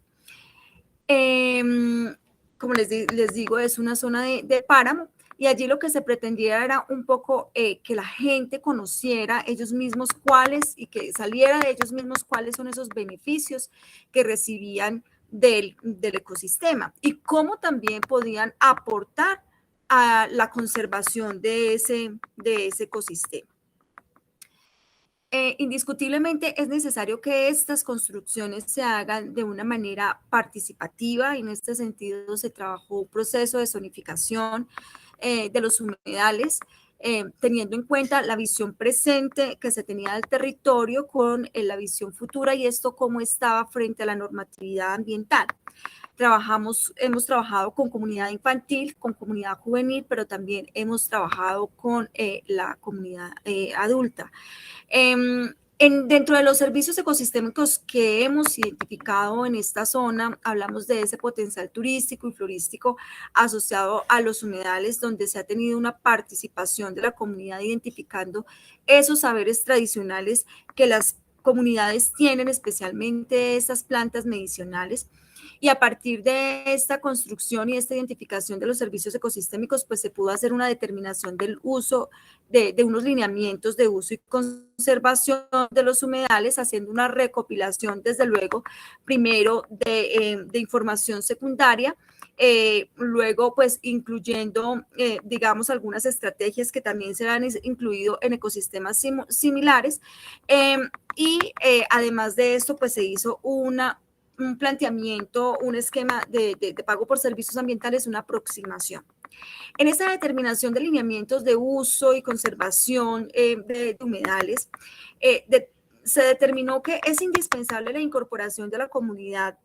Como les digo, es una zona de páramo y allí lo que se pretendía era un poco que la gente conociera ellos mismos cuáles y que saliera de ellos mismos cuáles son esos beneficios que recibían del ecosistema y cómo también podían aportar a la conservación de ese ecosistema. Indiscutiblemente es necesario que estas construcciones se hagan de una manera participativa y en este sentido se trabajó un proceso de zonificación de los humedales, teniendo en cuenta la visión presente que se tenía del territorio con la visión futura y esto cómo estaba frente a la normatividad ambiental. Hemos trabajado con comunidad infantil, con comunidad juvenil, pero también hemos trabajado con la comunidad adulta. Dentro de los servicios ecosistémicos que hemos identificado en esta zona, hablamos de ese potencial turístico y florístico asociado a los humedales, donde se ha tenido una participación de la comunidad identificando esos saberes tradicionales que las comunidades tienen, especialmente estas plantas medicinales. Y a partir de esta construcción y esta identificación de los servicios ecosistémicos, pues se pudo hacer una determinación del uso de unos lineamientos de uso y conservación de los humedales, haciendo una recopilación, desde luego, primero de información secundaria, luego pues incluyendo, digamos, algunas estrategias que también se han incluido en ecosistemas similares, y además de esto pues se hizo un planteamiento, un esquema de pago por servicios ambientales, una aproximación. En esta determinación de lineamientos de uso y conservación de humedales, se determinó que es indispensable la incorporación de la comunidad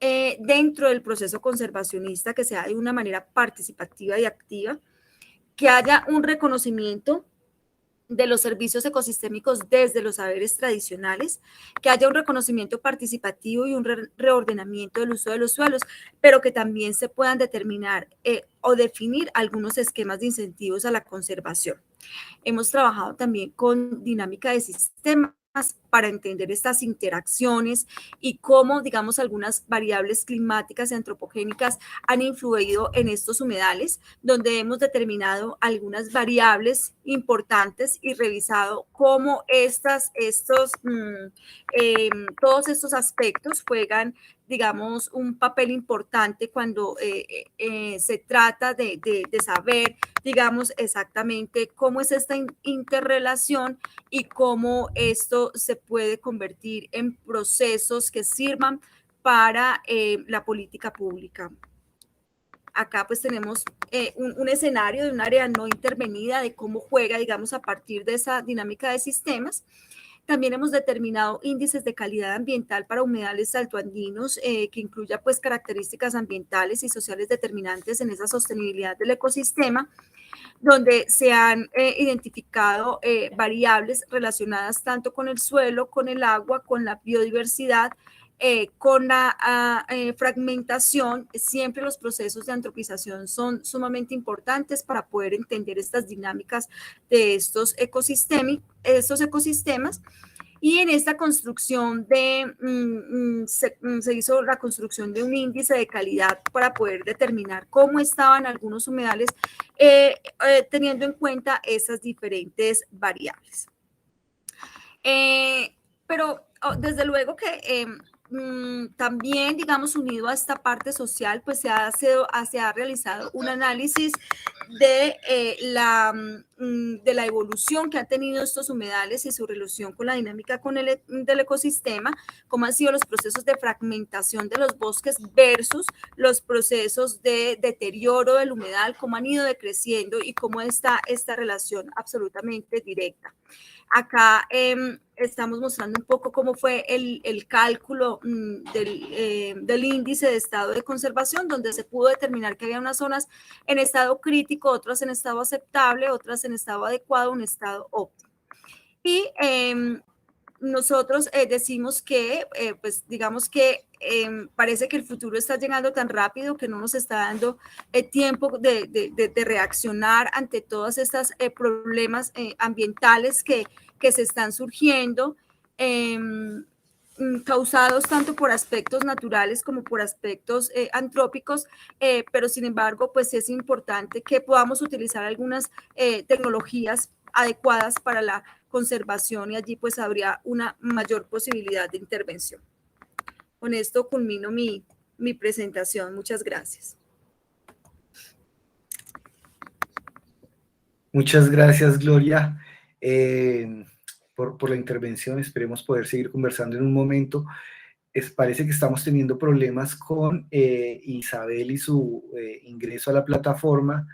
dentro del proceso conservacionista, que sea de una manera participativa y activa, que haya un reconocimiento de los servicios ecosistémicos desde los saberes tradicionales, que haya un reconocimiento participativo y un reordenamiento del uso de los suelos, pero que también se puedan determinar o definir algunos esquemas de incentivos a la conservación. Hemos trabajado también con dinámica de sistemas para entender estas interacciones y cómo, digamos, algunas variables climáticas y antropogénicas han influido en estos humedales, donde hemos determinado algunas variables importantes y revisado cómo todos estos aspectos juegan, digamos, un papel importante cuando se trata de saber, digamos, exactamente cómo es esta interrelación y cómo esto se puede convertir en procesos que sirvan para la política pública. Acá pues tenemos un escenario de un área no intervenida, de cómo juega, digamos, a partir de esa dinámica de sistemas. También hemos determinado índices de calidad ambiental para humedales altoandinos, que incluya pues características ambientales y sociales determinantes en esa sostenibilidad del ecosistema, donde se han identificado variables relacionadas tanto con el suelo, con el agua, con la biodiversidad, con la fragmentación. Siempre los procesos de antropización son sumamente importantes para poder entender estas dinámicas de estos ecosistemas. Y en esta construcción se hizo la construcción de un índice de calidad para poder determinar cómo estaban algunos humedales, teniendo en cuenta esas diferentes variables. Pero desde luego que también, digamos, unido a esta parte social, pues se ha realizado un análisis de la evolución que han tenido estos humedales y su relación con la dinámica del ecosistema, cómo han sido los procesos de fragmentación de los bosques versus los procesos de deterioro del humedal, cómo han ido decreciendo y cómo está esta relación absolutamente directa. Acá estamos mostrando un poco cómo fue el cálculo del índice de estado de conservación, donde se pudo determinar que había unas zonas en estado crítico, otras en estado aceptable, otras en estado adecuado, un estado óptimo. Y nosotros decimos que, pues digamos que parece que el futuro está llegando tan rápido que no nos está dando tiempo de reaccionar ante todos estos problemas ambientales que se están surgiendo, causados tanto por aspectos naturales como por aspectos antrópicos, pero sin embargo, pues es importante que podamos utilizar algunas tecnologías adecuadas para la conservación y allí pues habría una mayor posibilidad de intervención. Con esto culmino mi presentación. Muchas gracias. Muchas gracias, Gloria, por la intervención. Esperemos poder seguir conversando en un momento. Parece que estamos teniendo problemas con Isabel y su ingreso a la plataforma.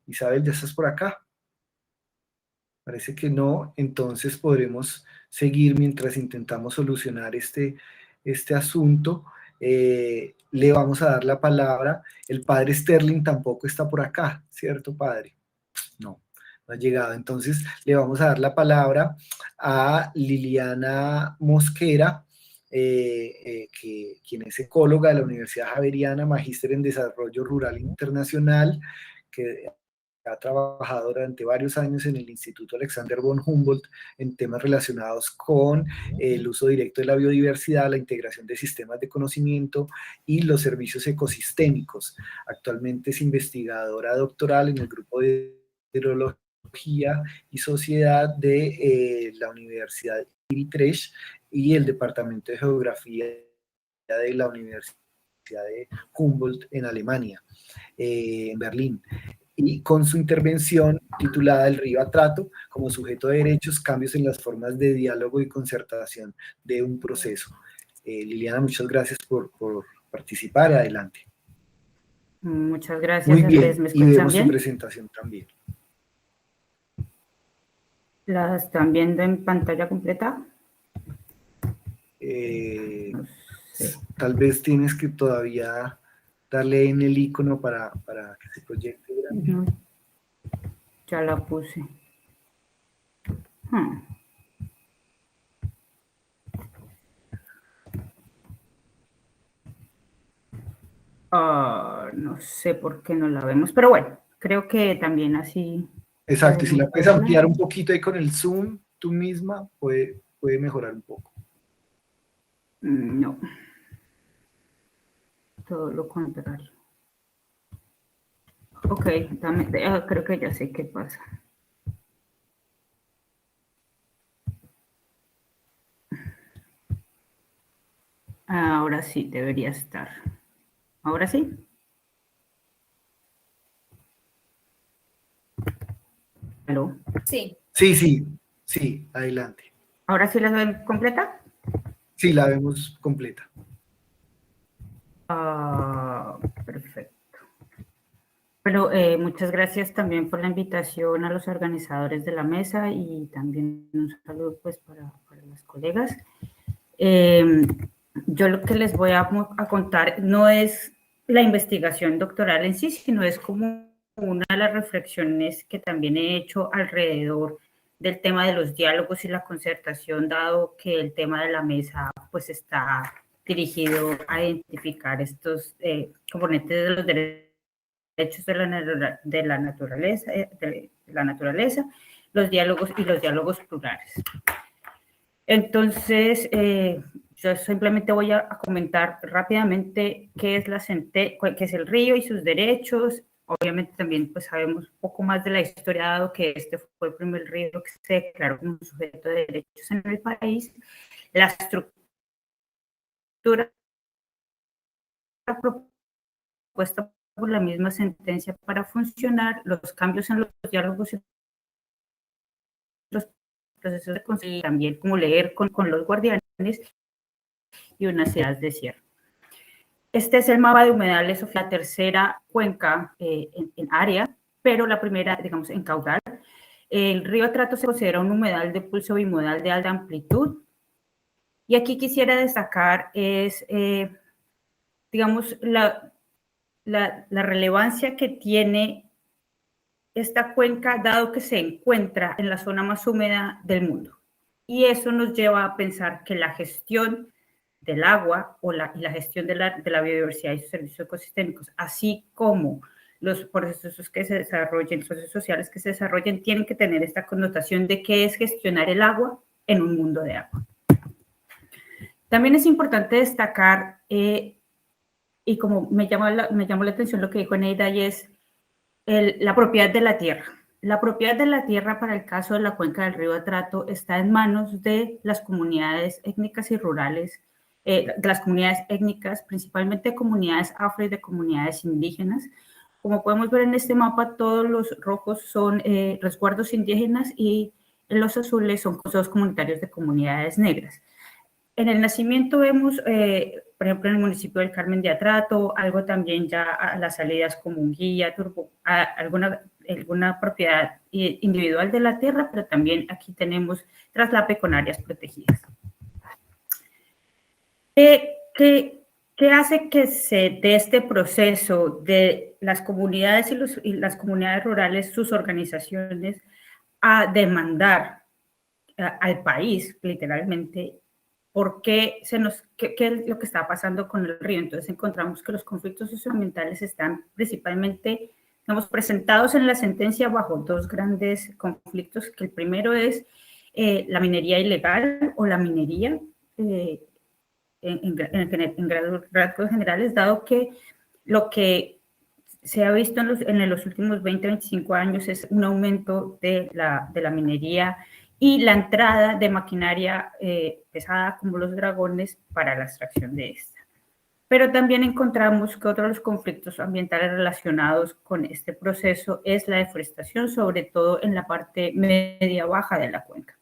Isabel, ¿ya estás por acá? Parece que no, entonces podremos seguir mientras intentamos solucionar este asunto. Le vamos a dar la palabra. El padre Sterling tampoco está por acá, ¿cierto, padre? No ha llegado. Entonces le vamos a dar la palabra a Liliana Mosquera, quien es ecóloga de la Universidad Javeriana, magíster en Desarrollo Rural Internacional, que ha trabajado durante varios años en el Instituto Alexander von Humboldt en temas relacionados con el uso directo de la biodiversidad, la integración de sistemas de conocimiento y los servicios ecosistémicos. Actualmente es investigadora doctoral en el grupo de hidrología y sociedad de la Universidad Utrecht y el Departamento de Geografía de la Universidad de Humboldt en Alemania, en Berlín. Y con su intervención titulada El río a trato como sujeto de derechos, cambios en las formas de diálogo y concertación de un proceso. Liliana, muchas gracias por participar. Adelante. Muchas gracias. Muy bien, ¿Me y vemos bien? su presentación también. ¿La están viendo en pantalla completa? No sé. Tal vez tienes que todavía darle en el icono para que se proyecte. No, ya la puse. No sé por qué no la vemos, pero bueno, creo que también así. Exacto, y si la puedes ampliar un poquito ahí con el zoom, tú misma, puede mejorar un poco. No. Todo lo contrario. Ok, creo que ya sé qué pasa. Ahora sí, debería estar. ¿Ahora sí? ¿Aló? Sí. Sí, adelante. ¿Ahora sí la ven completa? Sí, la vemos completa. Perfecto. Bueno, muchas gracias también por la invitación a los organizadores de la mesa y también un saludo pues para las colegas. Yo lo que les voy a contar no es la investigación doctoral en sí, sino es como una de las reflexiones que también he hecho alrededor del tema de los diálogos y la concertación, dado que el tema de la mesa pues está dirigido a identificar estos componentes de los derechos de la naturaleza, los diálogos y los diálogos plurales. Entonces, yo simplemente voy a comentar rápidamente qué es qué es el río y sus derechos. Obviamente también pues sabemos un poco más de la historia, dado que este fue el primer río que se declaró como un sujeto de derechos en el país. La estructura propuesta por la misma sentencia para funcionar, los cambios en los diálogos y los procesos de conseguir, también como leer con los guardianes y unas ciudades de cierre. Este es el mapa de humedales, la tercera cuenca en área, pero la primera, digamos, en caudal. El río Atrato se considera un humedal de pulso bimodal de alta amplitud. Y aquí quisiera destacar digamos, la relevancia que tiene esta cuenca, dado que se encuentra en la zona más húmeda del mundo. Y eso nos lleva a pensar que la gestión del agua y la gestión de la biodiversidad y sus servicios ecosistémicos, así como los procesos que se desarrollen, los procesos sociales que se desarrollen, tienen que tener esta connotación de qué es gestionar el agua en un mundo de agua. También es importante destacar, y como me llamó la atención lo que dijo Eneida, y es la propiedad de la tierra. La propiedad de la tierra para el caso de la cuenca del río Atrato está en manos de las comunidades étnicas y rurales, de las comunidades étnicas, principalmente comunidades afro y de comunidades indígenas, Como podemos ver en este mapa, todos los rojos son resguardos indígenas y los azules son consejos comunitarios de comunidades negras. En el nacimiento vemos, por ejemplo, en el municipio del Carmen de Atrato, algo también ya a las salidas como Unguía, Turbo, alguna propiedad individual de la tierra, pero también aquí tenemos traslape con áreas protegidas. ¿Qué hace que se dé este proceso de las comunidades y las comunidades rurales, sus organizaciones, a demandar al país, literalmente, qué es lo que está pasando con el río? Entonces encontramos que los conflictos socioambientales están principalmente, digamos, presentados en la sentencia bajo dos grandes conflictos, que el primero es la minería ilegal o la minería en rasgos generales, dado que lo que se ha visto en los últimos 20, 25 años es un aumento de la minería y la entrada de maquinaria pesada como los dragones para la extracción de esta. Pero también encontramos que otro de los conflictos ambientales relacionados con este proceso es la deforestación, sobre todo en la parte media-baja de la cuenca.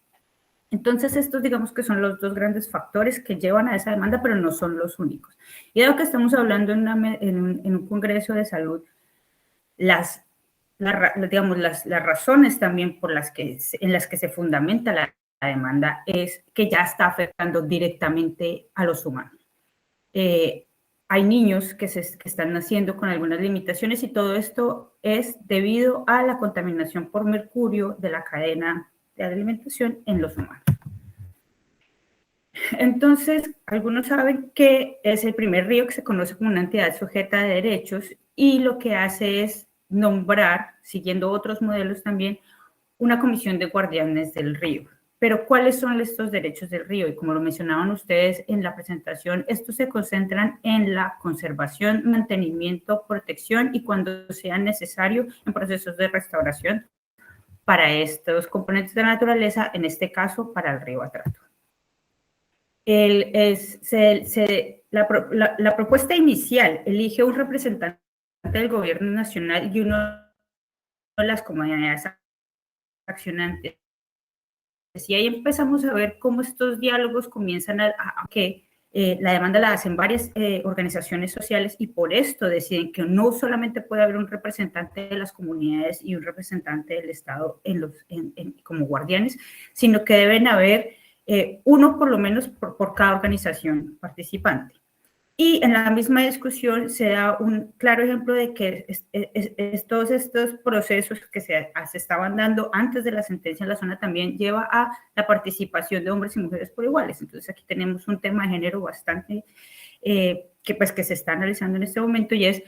Entonces, estos digamos que son los dos grandes factores que llevan a esa demanda, pero no son los únicos. Y dado que estamos hablando en un congreso de salud, las razones también en las que se fundamenta la demanda es que ya está afectando directamente a los humanos. Hay niños que están naciendo con algunas limitaciones y todo esto es debido a la contaminación por mercurio de la cadena de alimentación en los humanos. Entonces, algunos saben que es el primer río que se conoce como una entidad sujeta de derechos y lo que hace es nombrar, siguiendo otros modelos también, una comisión de guardianes del río. Pero, ¿cuáles son estos derechos del río? Y como lo mencionaban ustedes en la presentación, estos se concentran en la conservación, mantenimiento, protección y cuando sea necesario en procesos de restauración para estos componentes de la naturaleza, en este caso para el río Atrato. La propuesta inicial elige un representante del gobierno nacional y uno de las comunidades accionantes. Y ahí empezamos a ver cómo estos diálogos comienzan a que la demanda la hacen varias organizaciones sociales y por esto deciden que no solamente puede haber un representante de las comunidades y un representante del Estado como guardianes, sino que deben haber uno por lo menos por cada organización participante. Y en la misma discusión se da un claro ejemplo de que todos estos procesos que se estaban dando antes de la sentencia en la zona también lleva a la participación de hombres y mujeres por iguales. Entonces aquí tenemos un tema de género bastante que se está analizando en este momento y es,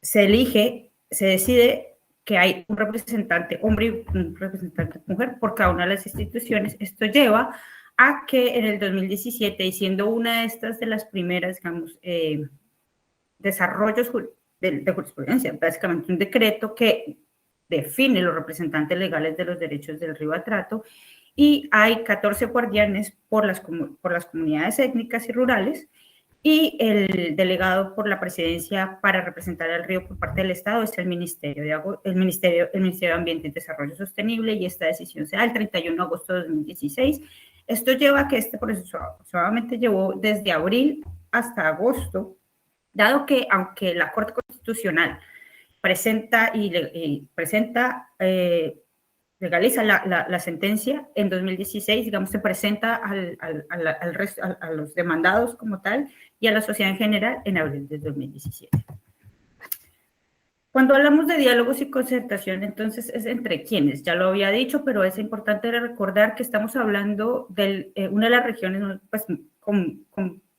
se decide que hay un representante hombre y un representante mujer por cada una de las instituciones. Esto lleva a que en el 2017, y siendo una de las primeras, digamos, desarrollos de jurisprudencia, básicamente un decreto que define los representantes legales de los derechos del río Atrato, y hay 14 guardianes por las comunidades étnicas y rurales, y el delegado por la presidencia para representar al río por parte del Estado es el Ministerio de Ambiente y Desarrollo Sostenible, y esta decisión se da el 31 de agosto de 2016. Esto lleva a que este proceso solamente llevó desde abril hasta agosto, dado que aunque la Corte Constitucional legaliza la sentencia en 2016, digamos, se presenta a los demandados como tal y a la sociedad en general en abril de 2017. Cuando hablamos de diálogos y concertación, entonces es entre quienes, ya lo había dicho, pero es importante recordar que estamos hablando de una de las regiones pues, con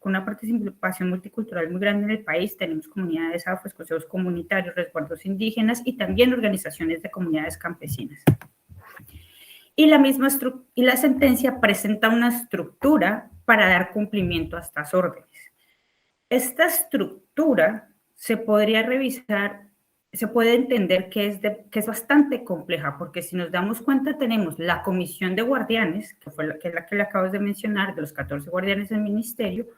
una participación multicultural muy grande en el país. Tenemos comunidades afro, consejos comunitarios, resguardos indígenas y también organizaciones de comunidades campesinas. Y la sentencia presenta una estructura para dar cumplimiento a estas órdenes. Esta estructura se podría revisar, se puede entender que es bastante compleja, porque si nos damos cuenta tenemos la comisión de guardianes, que es la que le acabas de mencionar, de los 14 guardianes del ministerio,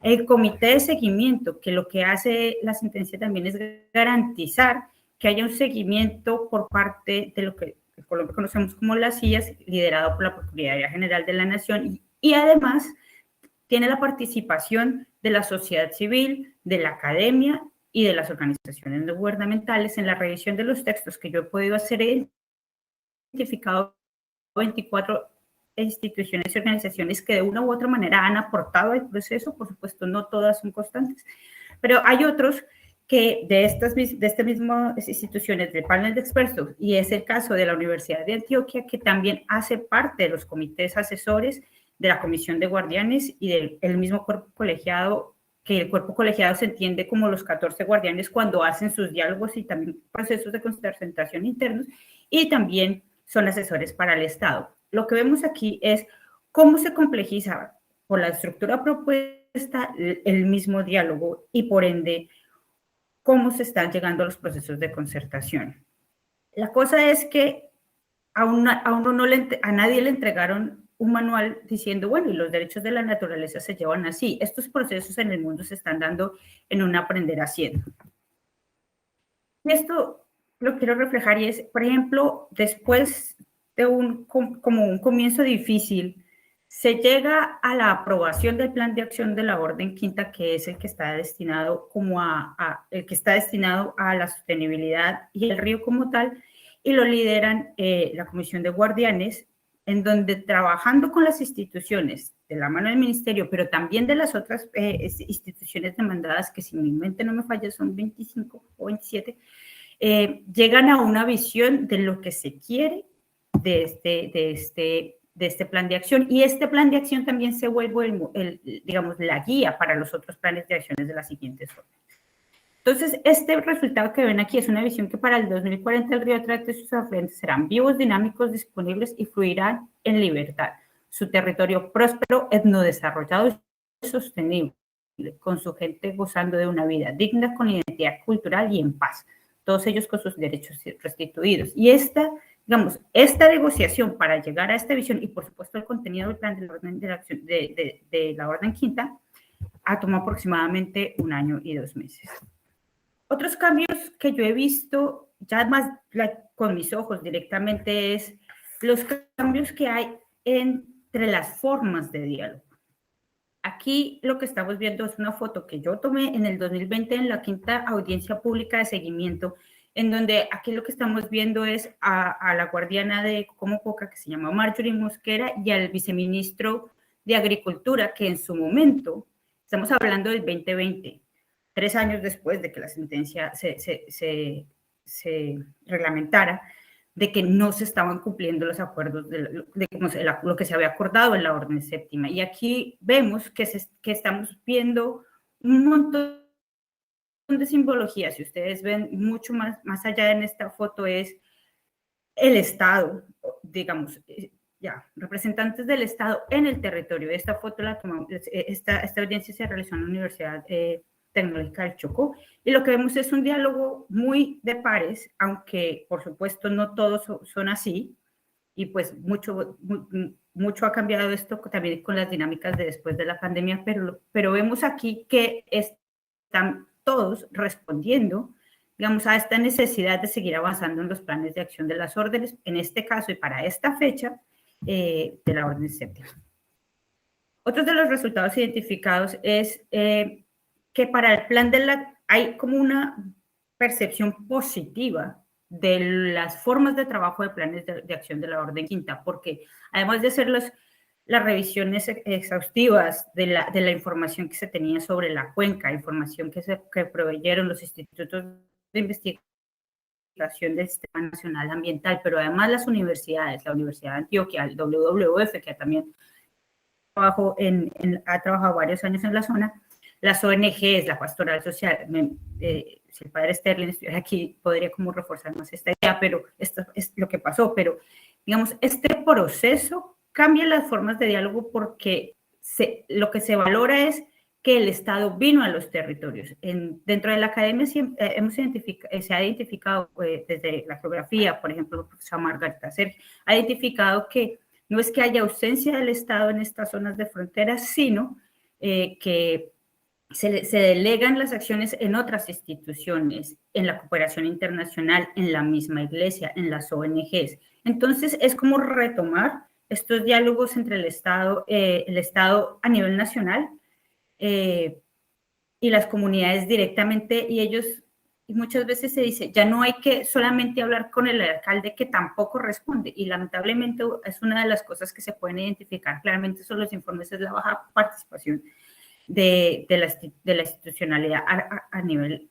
El comité de seguimiento, que lo que hace la sentencia también es garantizar que haya un seguimiento por parte de lo que en Colombia conocemos como las CIAs, liderado por la Procuraduría General de la Nación, y además tiene la participación de la sociedad civil, de la academia y de las organizaciones no gubernamentales en la revisión de los textos que yo he podido hacer. He identificado 24 instituciones y organizaciones que de una u otra manera han aportado al proceso. Por supuesto, no todas son constantes, pero hay otros que de estas mismas instituciones del panel de expertos, y es el caso de la Universidad de Antioquia, que también hace parte de los comités asesores de la Comisión de Guardianes y del mismo cuerpo colegiado, que el cuerpo colegiado se entiende como los 14 guardianes cuando hacen sus diálogos y también procesos de concentración internos, y también son asesores para el Estado. Lo que vemos aquí es cómo se complejiza por la estructura propuesta el mismo diálogo y por ende cómo se están llegando a los procesos de concertación. La cosa es que a nadie le entregaron un manual diciendo, bueno, y los derechos de la naturaleza se llevan así. Estos procesos en el mundo se están dando en un aprender haciendo. Y esto lo quiero reflejar y es, por ejemplo, después de como un comienzo difícil, se llega a la aprobación del plan de acción de la Orden Quinta, que es el que está destinado a la sostenibilidad y el río como tal, y lo lideran la Comisión de Guardianes, en donde trabajando con las instituciones de la mano del ministerio, pero también de las otras instituciones demandadas, que si mi mente no me falla son 25 o 27, llegan a una visión de lo que se quiere de este plan de acción, y este plan de acción también se vuelve digamos, la guía para los otros planes de acciones de las siguientes órdenes. Entonces, este resultado que ven aquí es una visión que para el 2040 el río Trate y sus afluentes serán vivos, dinámicos, disponibles y fluirán en libertad. Su territorio próspero, etnodesarrollado y sostenible, con su gente gozando de una vida digna, con identidad cultural y en paz. Todos ellos con sus derechos restituidos. Y esta negociación para llegar a esta visión y, por supuesto, el contenido del plan de la orden de acción de la Orden Quinta ha tomado aproximadamente 1 año y 2 meses. Otros cambios que yo he visto, ya más con mis ojos directamente, es los cambios que hay entre las formas de diálogo. Aquí lo que estamos viendo es una foto que yo tomé en el 2020 en la 5ª audiencia pública de seguimiento, en donde aquí lo que estamos viendo es a la guardiana de Comococa, que se llama Marjorie Mosquera, y al viceministro de Agricultura, que en su momento, estamos hablando del 2020, 3 años después de que la sentencia se reglamentara, de que no se estaban cumpliendo los acuerdos lo que se había acordado en la orden séptima. Y aquí vemos que estamos viendo un montón de simbología. Si ustedes ven mucho más allá en esta foto, es el Estado, digamos, representantes del Estado en el territorio. Esta foto la tomamos, esta audiencia se realizó en la Universidad Tecnológica del Chocó, y lo que vemos es un diálogo muy de pares, aunque por supuesto no todos son así, y pues mucho ha cambiado esto también con las dinámicas de después de la pandemia, pero vemos aquí que están todos respondiendo, digamos, a esta necesidad de seguir avanzando en los planes de acción de las órdenes, en este caso y para esta fecha, de la orden séptima. Otro de los resultados identificados es que para el plan hay como una percepción positiva de las formas de trabajo de planes de acción de la Orden Quinta, porque además de hacer las revisiones exhaustivas de la información que se tenía sobre la cuenca, información que proveyeron los institutos de investigación del Sistema Nacional Ambiental, pero además las universidades, la Universidad de Antioquia, el WWF, que también ha trabajado varios años en la zona, las ONGs, la pastoral social. Si el padre Sterling estuviera aquí, podría como reforzar más esta idea, pero esto es lo que pasó. Pero, digamos, este proceso cambia las formas de diálogo porque lo que se valora es que el Estado vino a los territorios. Dentro de la academia se ha identificado desde la geografía, por ejemplo, la profesora Margarita Sergio, ha identificado que no es que haya ausencia del Estado en estas zonas de frontera, sino que se delegan las acciones en otras instituciones, en la cooperación internacional, en la misma iglesia, en las ONGs. Entonces, es como retomar estos diálogos entre el Estado a nivel nacional y las comunidades directamente, y muchas veces se dice, ya no hay que solamente hablar con el alcalde que tampoco responde, y lamentablemente es una de las cosas que se pueden identificar claramente son los informes, es la baja participación de la institucionalidad a nivel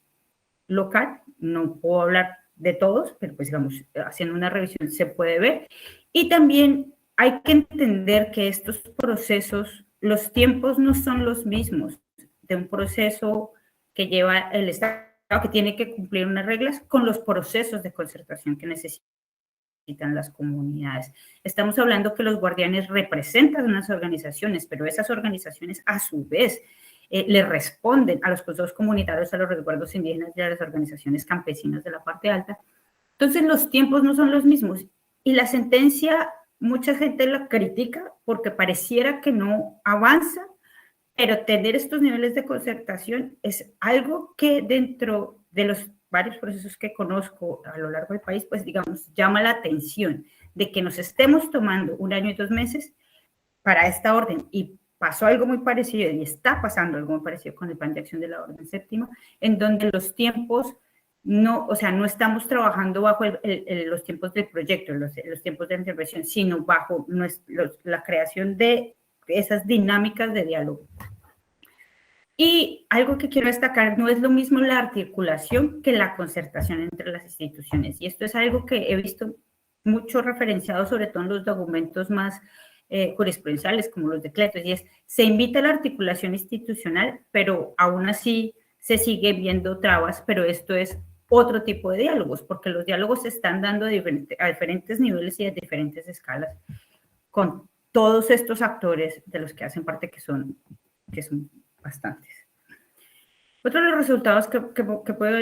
local. No puedo hablar de todos, pero pues digamos, haciendo una revisión se puede ver. Y también hay que entender que estos procesos, los tiempos no son los mismos de un proceso que lleva el Estado, que tiene que cumplir unas reglas, con los procesos de concertación que necesitan las comunidades. Estamos hablando que los guardianes representan unas organizaciones, pero esas organizaciones a su vez le responden a los consejos comunitarios, a los resguardos indígenas y a las organizaciones campesinas de la parte alta. Entonces los tiempos no son los mismos, y la sentencia mucha gente la critica porque pareciera que no avanza, pero tener estos niveles de concertación es algo que dentro de los varios procesos que conozco a lo largo del país, pues digamos, llama la atención de que nos estemos tomando 1 año y 2 meses para esta orden, y pasó algo muy parecido, y está pasando algo muy parecido con el plan de acción de la orden séptima, en donde los tiempos no, o sea, no estamos trabajando bajo los tiempos del proyecto, los tiempos de intervención, sino bajo la creación de esas dinámicas de diálogo. Y algo que quiero destacar, no es lo mismo la articulación que la concertación entre las instituciones. Y esto es algo que he visto mucho referenciado, sobre todo en los documentos más jurisprudenciales, como los decretos, y se invita a la articulación institucional, pero aún así se sigue viendo trabas, pero esto es otro tipo de diálogos, porque los diálogos se están dando a diferentes niveles y a diferentes escalas, con todos estos actores de los que hacen parte, que son bastantes. Otro de los resultados que he podido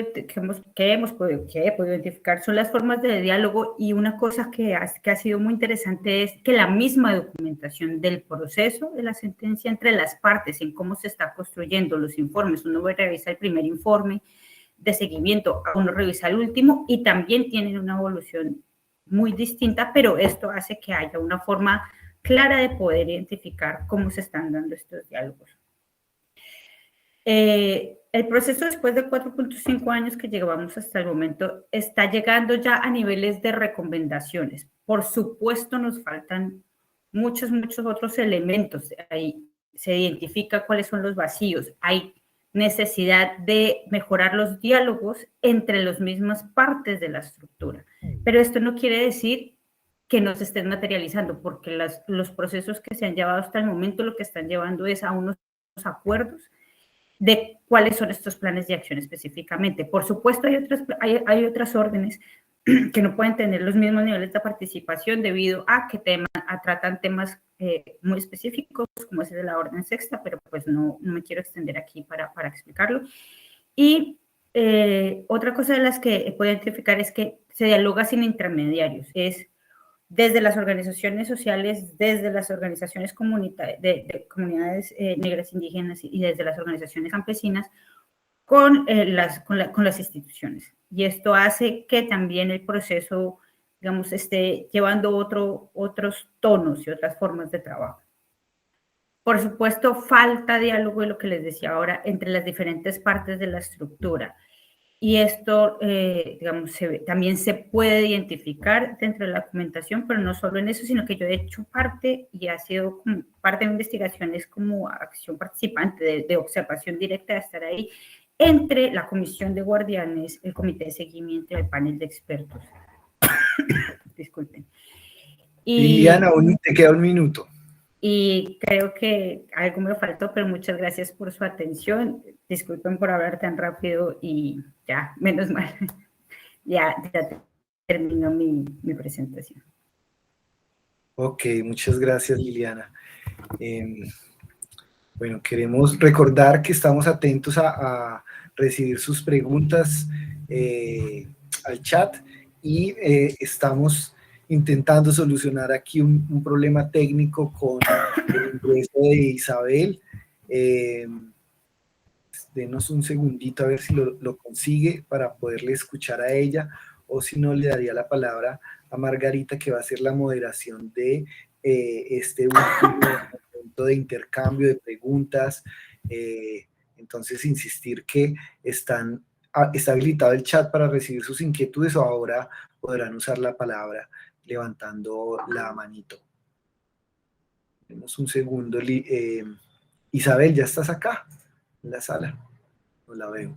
identificar son las formas de diálogo, y una cosa que ha sido muy interesante es que la misma documentación del proceso de la sentencia entre las partes, en cómo se está construyendo los informes, uno va a revisar el primer informe de seguimiento, uno revisa el último, y también tienen una evolución muy distinta, pero esto hace que haya una forma clara de poder identificar cómo se están dando estos diálogos. El proceso, después de 4.5 años que llevamos hasta el momento, está llegando ya a niveles de recomendaciones. Por supuesto, nos faltan muchos otros elementos. Ahí se identifica cuáles son los vacíos. Hay necesidad de mejorar los diálogos entre las mismas partes de la estructura. Pero esto no quiere decir que no se estén materializando, porque los procesos que se han llevado hasta el momento lo que están llevando es a unos acuerdos de cuáles son estos planes de acción específicamente. Por supuesto, hay otras órdenes que no pueden tener los mismos niveles de participación debido a que tratan temas muy específicos, como es de la orden sexta, pero pues no me quiero extender aquí para explicarlo. Y otra cosa de las que puedo identificar es que se dialoga sin intermediarios, es desde las organizaciones sociales, desde las organizaciones de comunidades negras indígenas y desde las organizaciones campesinas con las instituciones. Y esto hace que también el proceso, digamos, esté llevando otros tonos y otras formas de trabajo. Por supuesto, falta diálogo, de lo que les decía ahora, entre las diferentes partes de la estructura. Y esto, digamos, también se puede identificar dentro de la documentación, pero no solo en eso, sino que yo he hecho parte, y ha sido como parte de investigaciones como acción participante, de observación directa, de estar ahí, entre la Comisión de Guardianes, el Comité de Seguimiento y el panel de expertos. Disculpen. Liliana, te queda 1 minuto. Y creo que algo me faltó, pero muchas gracias por su atención. Disculpen por hablar tan rápido y ya, menos mal, ya terminó mi presentación. Ok, muchas gracias, Liliana. Bueno, queremos recordar que estamos atentos a recibir sus preguntas al chat, y estamos intentando solucionar aquí un problema técnico con el ingreso de Isabel. Denos un segundito a ver si lo consigue para poderle escuchar a ella, o si no, le daría la palabra a Margarita, que va a hacer la moderación de este último momento de intercambio de preguntas. Entonces, insistir que está habilitado el chat para recibir sus inquietudes, o ahora podrán usar la palabra levantando la manito. Tenemos un segundo. Isabel, ¿ya estás acá en la sala? No la veo.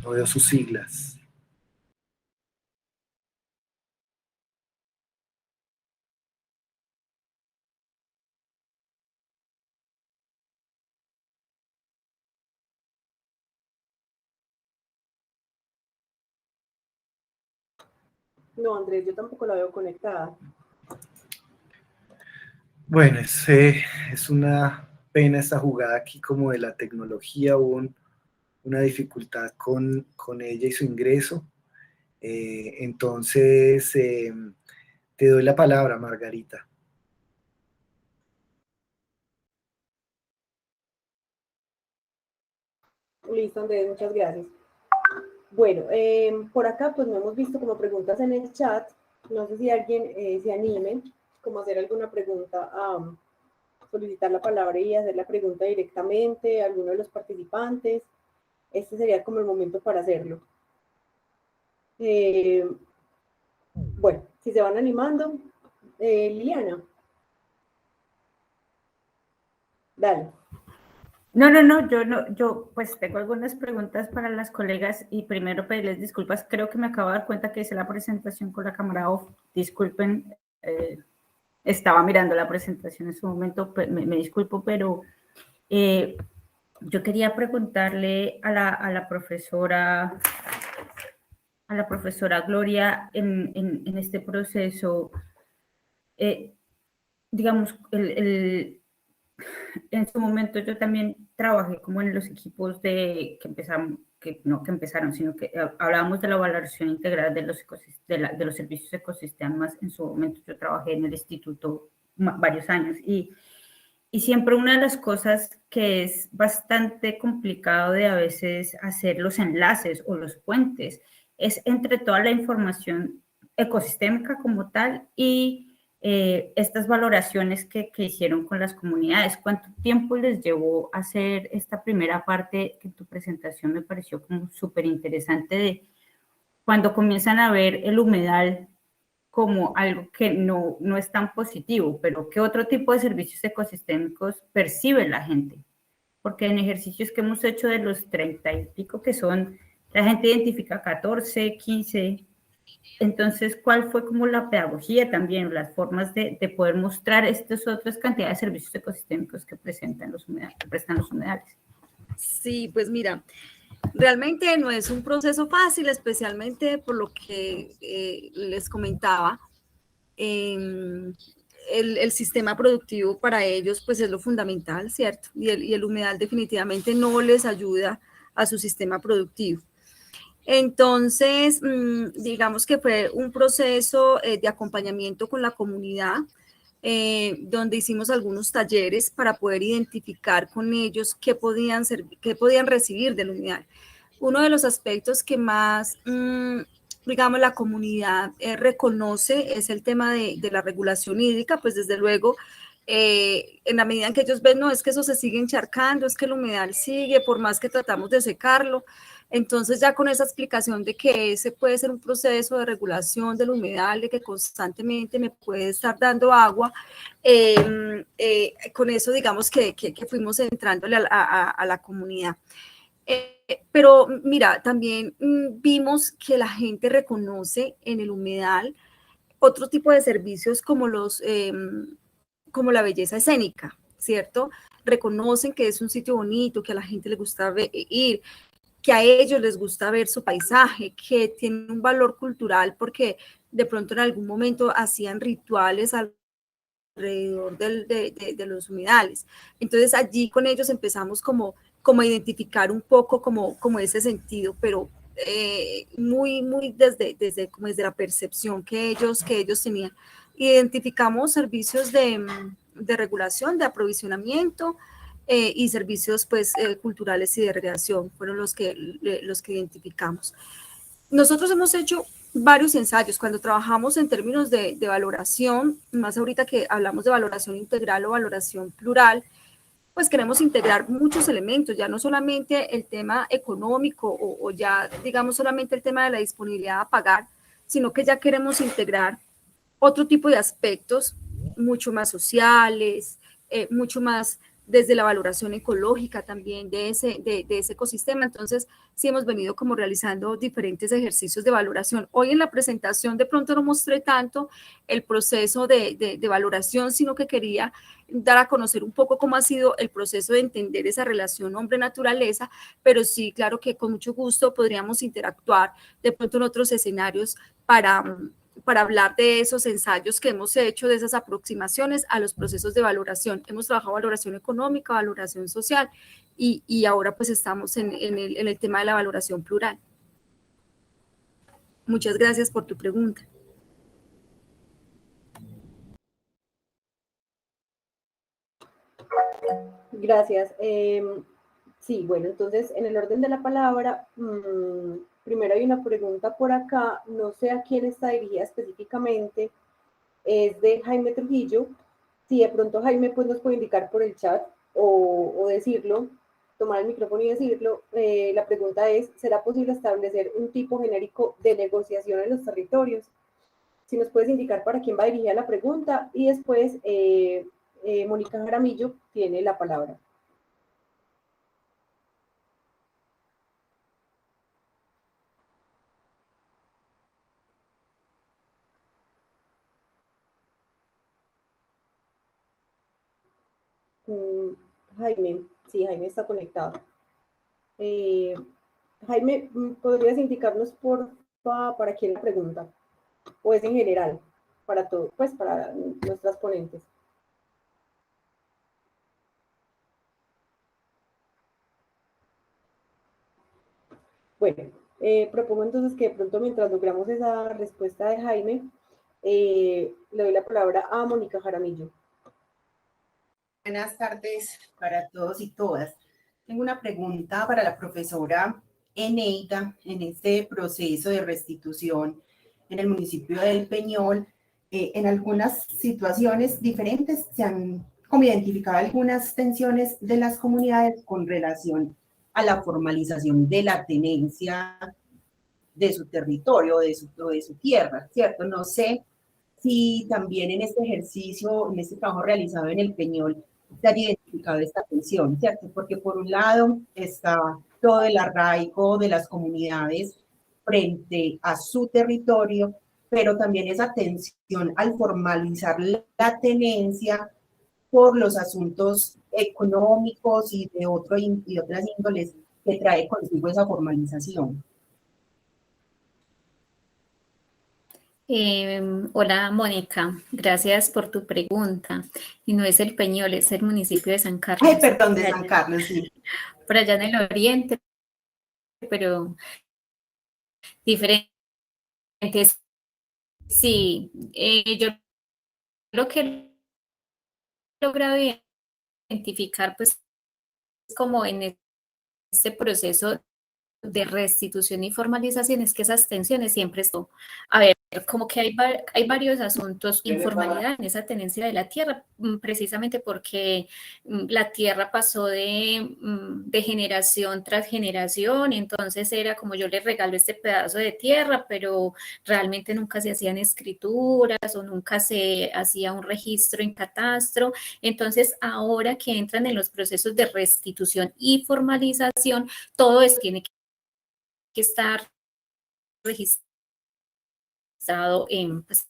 No veo sus siglas. No, Andrés, yo tampoco la veo conectada. Bueno, es una pena esta jugada aquí como de la tecnología. Hubo una dificultad con ella y su ingreso. Entonces, te doy la palabra, Margarita. Listo, Andrés, muchas gracias. Bueno, por acá pues no hemos visto como preguntas en el chat. No sé si alguien se anime como a hacer alguna pregunta, a solicitar la palabra y hacer la pregunta directamente a alguno de los participantes. Este sería como el momento para hacerlo. Bueno, si se van animando, Liliana. Dale. No, yo pues tengo algunas preguntas para las colegas y primero pedirles disculpas. Creo que me acabo de dar cuenta que hice la presentación con la cámara off. Disculpen, estaba mirando la presentación en su momento, me disculpo, pero yo quería preguntarle a la profesora Gloria en este proceso, digamos, en su momento yo también trabajé como en los equipos que empezaron, sino que hablábamos de la valoración integral de los servicios ecosistemas. En su momento yo trabajé en el instituto varios años y siempre una de las cosas que es bastante complicado de a veces hacer los enlaces o los puentes es entre toda la información ecosistémica como tal y estas valoraciones que hicieron con las comunidades. ¿Cuánto tiempo les llevó hacer esta primera parte que en tu presentación me pareció como súper interesante, de cuando comienzan a ver el humedal como algo que no es tan positivo, pero qué otro tipo de servicios ecosistémicos percibe la gente? Porque en ejercicios que hemos hecho de los 30 y pico que son, la gente identifica 14, 15. Entonces, ¿cuál fue como la pedagogía también, las formas de poder mostrar estas otras cantidades de servicios ecosistémicos que prestan los humedales? Sí, pues mira, realmente no es un proceso fácil, especialmente por lo que les comentaba. El sistema productivo para ellos pues es lo fundamental, ¿cierto? Y el humedal definitivamente no les ayuda a su sistema productivo. Entonces, digamos que fue un proceso de acompañamiento con la comunidad, donde hicimos algunos talleres para poder identificar con ellos qué podían recibir del humedal. Uno de los aspectos que más, digamos, la comunidad reconoce es el tema de la regulación hídrica, pues desde luego, en la medida en que ellos ven, no, es que eso se sigue encharcando, es que el humedal sigue, por más que tratamos de secarlo. Entonces ya con esa explicación de que ese puede ser un proceso de regulación del humedal, de que constantemente me puede estar dando agua, con eso digamos que fuimos entrándole a la comunidad. Pero mira, también vimos que la gente reconoce en el humedal otro tipo de servicios como como la belleza escénica, ¿cierto? Reconocen que es un sitio bonito, que a la gente le gusta ir, que a ellos les gusta ver su paisaje, que tiene un valor cultural porque de pronto en algún momento hacían rituales alrededor de los humedales. Entonces allí con ellos empezamos como a identificar un poco como ese sentido, pero muy desde la percepción que ellos tenían. Identificamos servicios de regulación, de aprovisionamiento, y servicios pues, culturales y de recreación, fueron los que identificamos. Nosotros hemos hecho varios ensayos cuando trabajamos en términos de valoración, más ahorita que hablamos de valoración integral o valoración plural, pues queremos integrar muchos elementos, ya no solamente el tema económico o ya digamos solamente el tema de la disponibilidad a pagar, sino que ya queremos integrar otro tipo de aspectos mucho más sociales, mucho más desde la valoración ecológica también de ese ecosistema. Entonces, sí hemos venido como realizando diferentes ejercicios de valoración. Hoy en la presentación de pronto no mostré tanto el proceso de valoración, sino que quería dar a conocer un poco cómo ha sido el proceso de entender esa relación hombre-naturaleza, pero sí, claro que con mucho gusto podríamos interactuar de pronto en otros escenarios para hablar de esos ensayos que hemos hecho, de esas aproximaciones a los procesos de valoración. Hemos trabajado valoración económica, valoración social y ahora pues estamos en el tema de la valoración plural. Muchas gracias por tu pregunta. Gracias. Sí, bueno, entonces en el orden de la palabra, primero hay una pregunta por acá, no sé a quién está dirigida específicamente, es de Jaime Trujillo. Si de pronto Jaime pues nos puede indicar por el chat o decirlo, tomar el micrófono y decirlo, la pregunta es, ¿será posible establecer un tipo genérico de negociación en los territorios? Si nos puedes indicar para quién va dirigida la pregunta y después Mónica Jaramillo tiene la palabra. Jaime, sí, Jaime está conectado. Jaime, ¿podrías indicarnos para quién la pregunta? ¿O es en general? Para todo, pues para nuestras ponentes. Bueno, propongo entonces que de pronto mientras logramos esa respuesta de Jaime, le doy la palabra a Mónica Jaramillo. Buenas tardes para todos y todas. Tengo una pregunta para la profesora Eneida. En este proceso de restitución en el municipio del Peñol, en algunas situaciones diferentes se han como identificado algunas tensiones de las comunidades con relación a la formalización de la tenencia de su territorio, de su tierra, ¿cierto? No sé si también en este ejercicio, en este trabajo realizado en el Peñol, se ha identificado esta tensión, ¿cierto? Porque por un lado está todo el arraigo de las comunidades frente a su territorio, pero también esa tensión al formalizar la tenencia por los asuntos económicos y de otras índoles que trae consigo esa formalización. Hola Mónica, gracias por tu pregunta. Y no es el Peñol, es el municipio de San Carlos. Ay, perdón, de San Carlos, sí. Por allá en el oriente, pero diferentes. Sí, yo lo que he logrado identificar, pues, como en este proceso de restitución y formalización, es que esas tensiones siempre están. A ver, como que hay varios asuntos, informalidad en esa tenencia de la tierra, precisamente porque la tierra pasó de generación tras generación, entonces era como yo le regalo este pedazo de tierra, pero realmente nunca se hacían escrituras o nunca se hacía un registro en catastro. Entonces, ahora que entran en los procesos de restitución y formalización, todo eso tiene que estar registrado en, pues,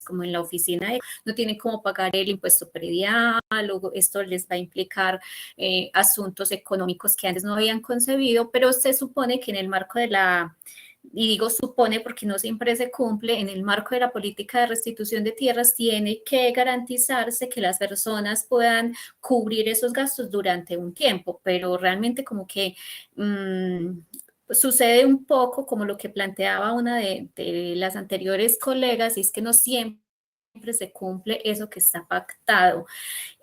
como en la oficina, no tienen cómo pagar el impuesto predial, o esto les va a implicar asuntos económicos que antes no habían concebido, pero se supone que en el marco de la, y digo supone porque no siempre se cumple, en el marco de la política de restitución de tierras tiene que garantizarse que las personas puedan cubrir esos gastos durante un tiempo, pero realmente como que sucede un poco como lo que planteaba una de las anteriores colegas, y es que no siempre se cumple eso que está pactado.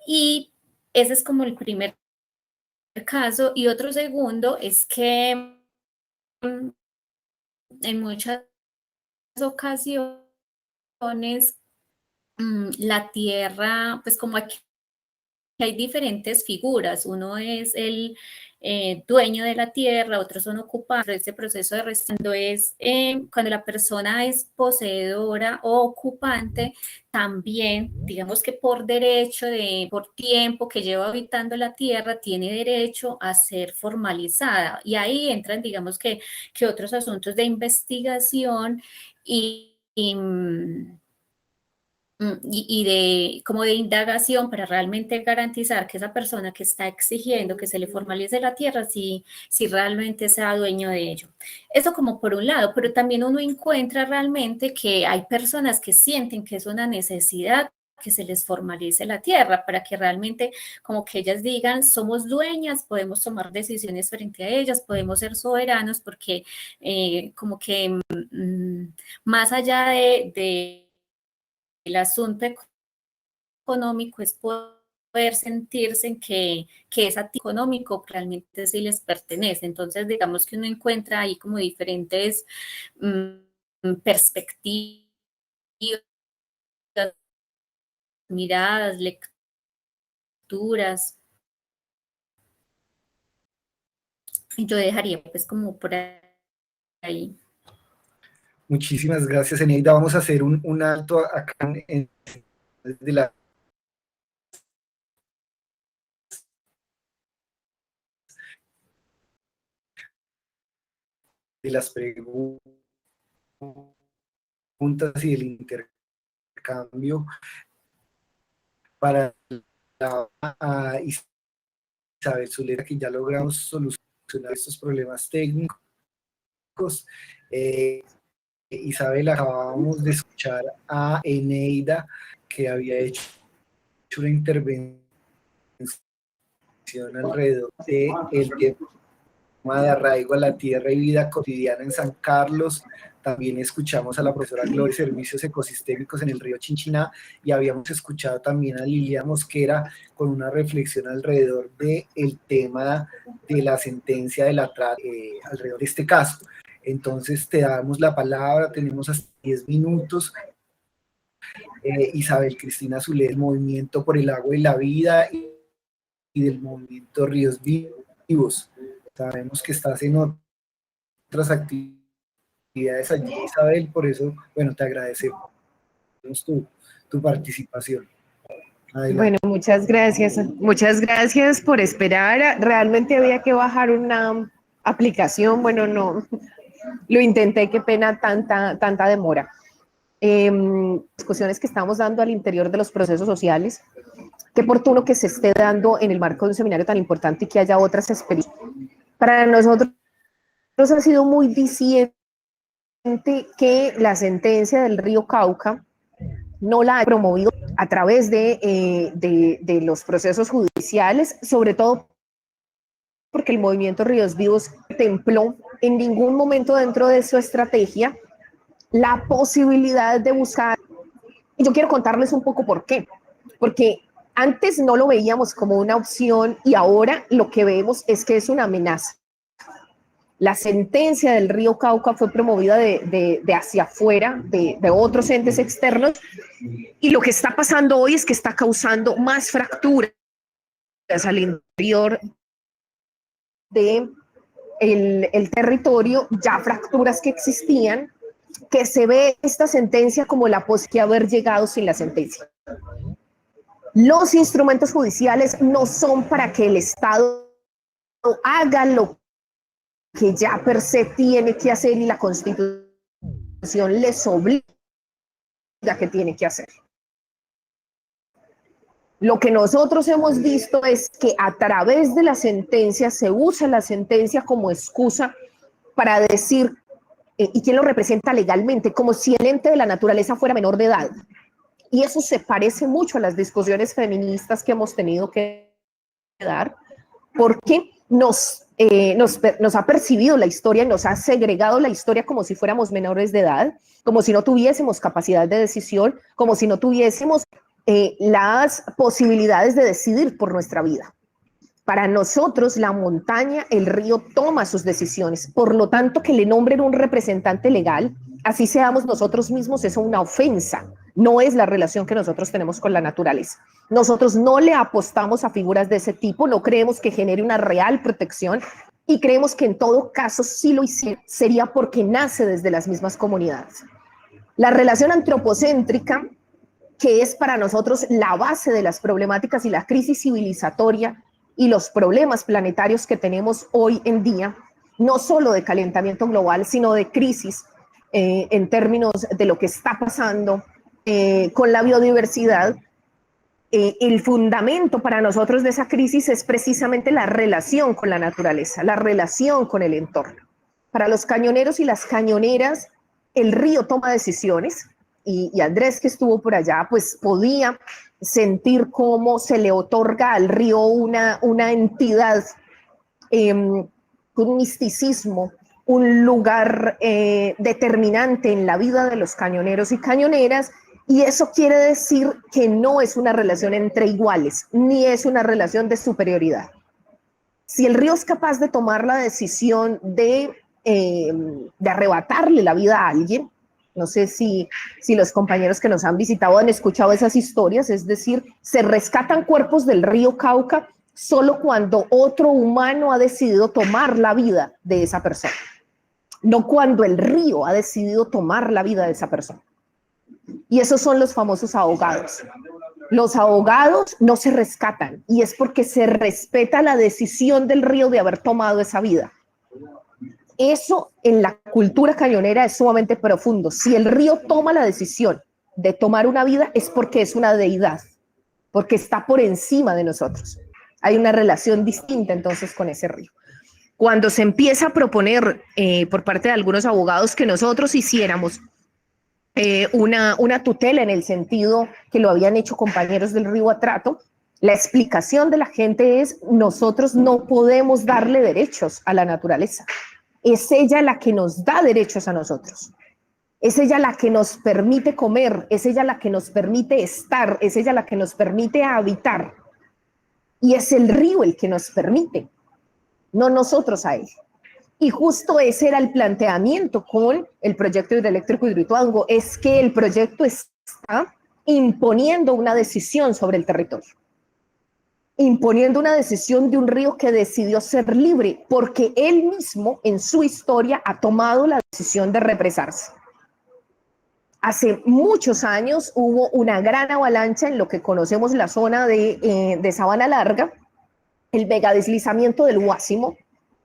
Y ese es como el primer caso. Y otro segundo es que en muchas ocasiones la tierra, pues como aquí hay diferentes figuras, uno es el dueño de la tierra, otros son ocupantes. Este proceso de restitución es cuando la persona es poseedora o ocupante, también, digamos que por derecho, por tiempo que lleva habitando la tierra, tiene derecho a ser formalizada. Y ahí entran, digamos que otros asuntos de investigación y de como de indagación para realmente garantizar que esa persona que está exigiendo que se le formalice la tierra, si realmente sea dueño de ello. Eso como por un lado, pero también uno encuentra realmente que hay personas que sienten que es una necesidad que se les formalice la tierra para que realmente como que ellas digan somos dueñas, podemos tomar decisiones frente a ellas, podemos ser soberanos porque como que más allá el asunto económico es poder sentirse en que ese activo económico realmente sí les pertenece. Entonces, digamos que uno encuentra ahí como diferentes perspectivas, miradas, lecturas. Y yo dejaría pues como por ahí. Muchísimas gracias, Eneida. Vamos a hacer un alto acá de las preguntas y del intercambio para a Isabel Zuleta, que ya logramos solucionar estos problemas técnicos. Isabel, acabamos de escuchar a Eneida, que había hecho una intervención alrededor del tema de arraigo a la tierra y vida cotidiana en San Carlos. También escuchamos a la profesora Gloria Servicios Ecosistémicos en el río Chinchiná y habíamos escuchado también a Lilia Mosquera con una reflexión alrededor del tema de la sentencia de la trata alrededor de este caso. Entonces te damos la palabra, tenemos hasta 10 minutos. Isabel Cristina Zuleta, del Movimiento por el Agua y la Vida y del Movimiento Ríos Vivos. Sabemos que estás en otras actividades allí, Isabel, por eso, bueno, te agradecemos tu participación. Adelante. Bueno, muchas gracias por esperar. Realmente había que bajar una aplicación, bueno, no, lo intenté, qué pena tanta demora. Discusiones que estamos dando al interior de los procesos sociales, qué oportuno que se esté dando en el marco de un seminario tan importante y que haya otras experiencias. Para nosotros ha sido muy diciente que la sentencia del río Cauca no la ha promovido a través de los procesos judiciales, sobre todo porque el movimiento Ríos Vivos templó en ningún momento dentro de su estrategia la posibilidad de buscar. Y yo quiero contarles un poco por qué. Porque antes no lo veíamos como una opción y ahora lo que vemos es que es una amenaza. La sentencia del río Cauca fue promovida de hacia afuera, de otros entes externos, y lo que está pasando hoy es que está causando más fracturas al interior del territorio, ya fracturas que existían, que se ve esta sentencia como la posibilidad de haber llegado sin la sentencia. Los instrumentos judiciales no son para que el Estado haga lo que ya per se tiene que hacer y la Constitución les obliga que tiene que hacer. Lo que nosotros hemos visto es que a través de la sentencia se usa la sentencia como excusa para decir, ¿y quién lo representa legalmente? Como si el ente de la naturaleza fuera menor de edad. Y eso se parece mucho a las discusiones feministas que hemos tenido que dar, porque nos ha percibido la historia, nos ha segregado la historia como si fuéramos menores de edad, como si no tuviésemos capacidad de decisión, como si no tuviésemos las posibilidades de decidir por nuestra vida. Para nosotros, la montaña, el río toma sus decisiones. Por lo tanto, que le nombren un representante legal, así seamos nosotros mismos, es una ofensa. No es la relación que nosotros tenemos con la naturaleza. Nosotros no le apostamos a figuras de ese tipo, no creemos que genere una real protección y creemos que en todo caso, si lo hiciera, sería porque nace desde las mismas comunidades. La relación antropocéntrica, que es para nosotros la base de las problemáticas y la crisis civilizatoria y los problemas planetarios que tenemos hoy en día, no solo de calentamiento global, sino de crisis en términos de lo que está pasando con la biodiversidad. El fundamento para nosotros de esa crisis es precisamente la relación con la naturaleza, la relación con el entorno. Para los cañoneros y las cañoneras, el río toma decisiones, y Andrés, que estuvo por allá, pues podía sentir cómo se le otorga al río una entidad, un misticismo, un lugar determinante en la vida de los cañoneros y cañoneras, y eso quiere decir que no es una relación entre iguales, ni es una relación de superioridad. Si el río es capaz de tomar la decisión de arrebatarle la vida a alguien, no sé si los compañeros que nos han visitado han escuchado esas historias, es decir, se rescatan cuerpos del río Cauca solo cuando otro humano ha decidido tomar la vida de esa persona, no cuando el río ha decidido tomar la vida de esa persona. Y esos son los famosos ahogados. Los ahogados no se rescatan y es porque se respeta la decisión del río de haber tomado esa vida. Eso en la cultura cañonera es sumamente profundo. Si el río toma la decisión de tomar una vida es porque es una deidad, porque está por encima de nosotros. Hay una relación distinta entonces con ese río. Cuando se empieza a proponer por parte de algunos abogados que nosotros hiciéramos una tutela en el sentido que lo habían hecho compañeros del río Atrato, la explicación de la gente es: nosotros no podemos darle derechos a la naturaleza. Es ella la que nos da derechos a nosotros. Es ella la que nos permite comer, es ella la que nos permite estar, es ella la que nos permite habitar. Y es el río el que nos permite, no nosotros a él. Y justo ese era el planteamiento con el proyecto hidroeléctrico Hidroituango, es que el proyecto está imponiendo una decisión sobre el territorio, imponiendo una decisión de un río que decidió ser libre, porque él mismo en su historia ha tomado la decisión de represarse. Hace muchos años hubo una gran avalancha en lo que conocemos la zona de Sabana Larga, el megadeslizamiento del Guásimo,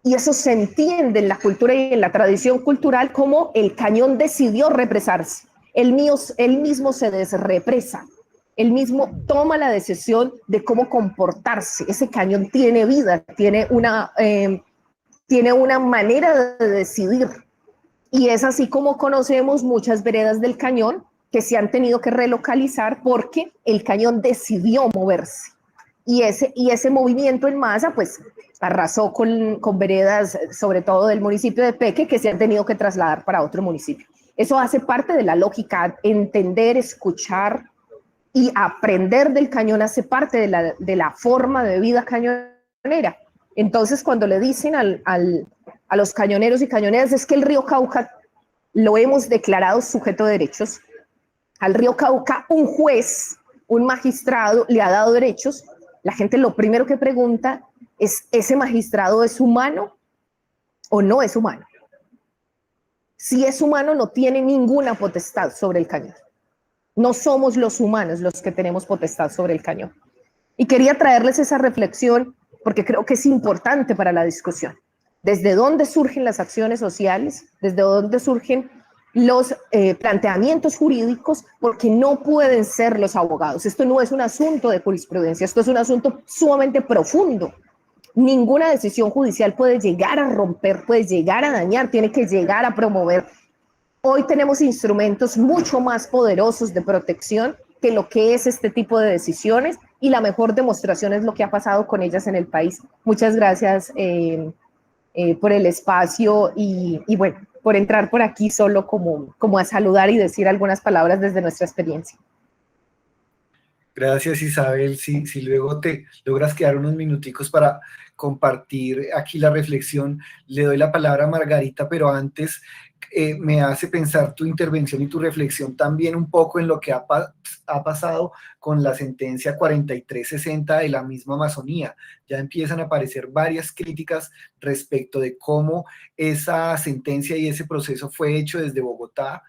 y eso se entiende en la cultura y en la tradición cultural como el cañón decidió represarse. Él mismo se desrepresa, él mismo toma la decisión de cómo comportarse. Ese cañón tiene vida, tiene una manera de decidir. Y es así como conocemos muchas veredas del cañón que se han tenido que relocalizar porque el cañón decidió moverse. Y ese movimiento en masa, pues, arrasó con veredas, sobre todo del municipio de Peque, que se han tenido que trasladar para otro municipio. Eso hace parte de la lógica. Entender, escuchar y aprender del cañón hace parte de la forma de vida cañonera. Entonces, cuando le dicen a los cañoneros y cañoneras es que el río Cauca lo hemos declarado sujeto de derechos, al río Cauca un juez, un magistrado le ha dado derechos, la gente lo primero que pregunta es: ¿ese magistrado es humano o no es humano? Si es humano, no tiene ninguna potestad sobre el cañón. No somos los humanos los que tenemos potestad sobre el cañón. Y quería traerles esa reflexión porque creo que es importante para la discusión. ¿Desde dónde surgen las acciones sociales? ¿Desde dónde surgen los planteamientos jurídicos? Porque no pueden ser los abogados. Esto no es un asunto de jurisprudencia, esto es un asunto sumamente profundo. Ninguna decisión judicial puede llegar a romper, puede llegar a dañar, tiene que llegar a promover. Hoy tenemos instrumentos mucho más poderosos de protección que lo que es este tipo de decisiones, y la mejor demostración es lo que ha pasado con ellas en el país. Muchas gracias por el espacio y bueno, por entrar por aquí solo como a saludar y decir algunas palabras desde nuestra experiencia. Gracias, Isabel. Si luego te logras quedar unos minuticos para compartir aquí la reflexión, le doy la palabra a Margarita, pero antes me hace pensar tu intervención y tu reflexión también un poco en lo que ha pasado con la sentencia 4360 de la misma Amazonía. Ya empiezan a aparecer varias críticas respecto de cómo esa sentencia y ese proceso fue hecho desde Bogotá,